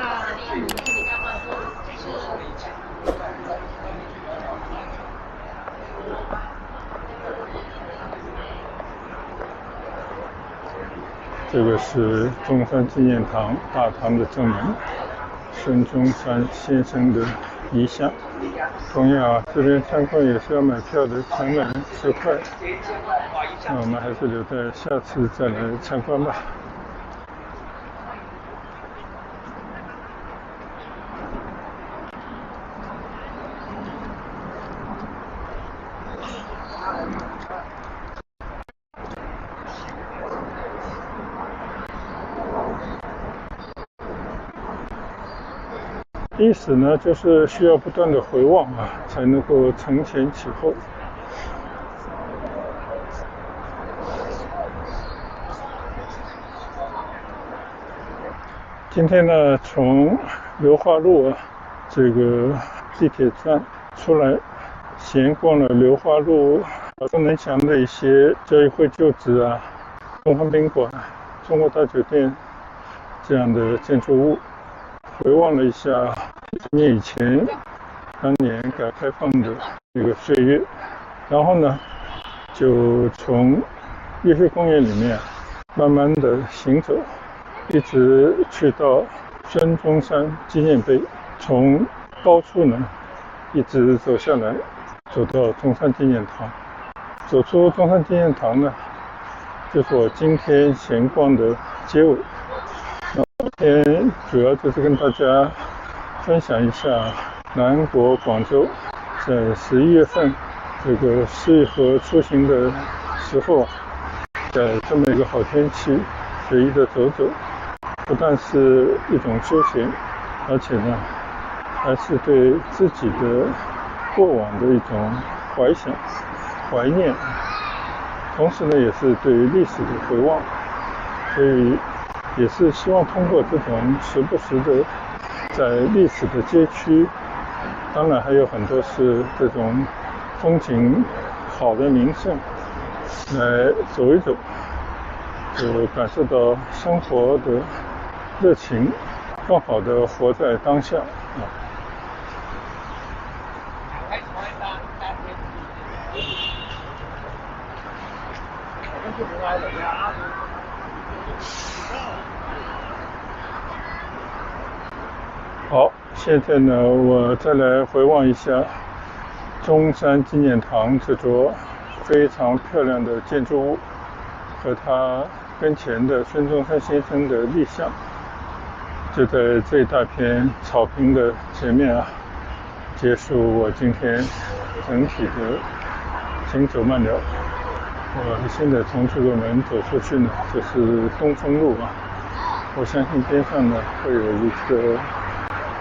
这个是中山纪念堂大堂的正门，孙中山先生的遗像。同样啊，这边参观也是要买票的，前门10块。那我们还是留在下次再来参观吧。历史呢，就是需要不断的回望啊，才能够承前启后。今天呢，从流花路这个地铁站出来，闲逛了流花路东南墙的一些交易会旧址啊、东方宾馆、中国大酒店这样的建筑物，回望了一下10年以前当年改革开放的那个岁月，然后呢，就从越秀公园里面慢慢的行走，一直去到孙中山纪念碑，从高处呢一直走下来，走到中山纪念堂。走出中山纪念堂呢，就是我今天闲逛的结尾。今天主要就是跟大家分享一下南国广州在11月份这个适合出行的时候，在这么一个好天气随意的走走，不但是一种休闲，而且呢还是对自己的过往的一种怀想怀念，同时呢也是对历史的回望，所以也是希望通过这种时不时的在历史的街区，当然还有很多是这种风景好的名胜来走一走，就感受到生活的热情，更好的活在当下啊。好，现在呢，我再来回望一下中山纪念堂这座非常漂亮的建筑物和它跟前的孙中山先生的立像，就在这一大片草坪的前面啊，结束我今天整体的行走慢聊。我现在从这个门走出去呢，就是东风路啊。我相信边上呢会有一个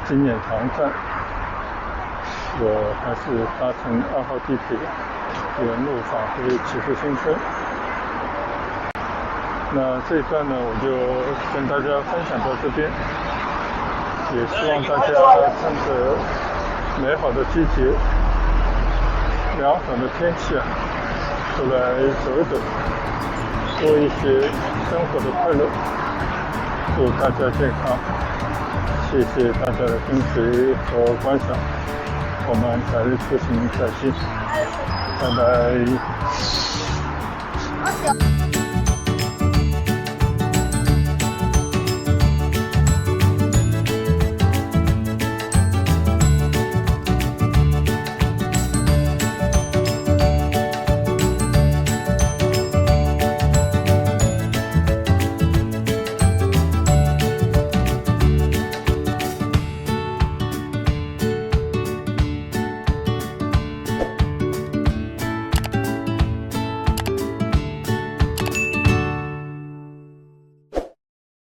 纪念堂站，我还是搭乘2号地铁沿路返回启福新村。那这一段呢，我就跟大家分享到这边，也希望大家趁着美好的季节、凉爽的天气啊，出来走一走，多一些生活的快乐。祝大家健康，谢谢大家的跟随和观赏，我们改日出行再见，拜拜。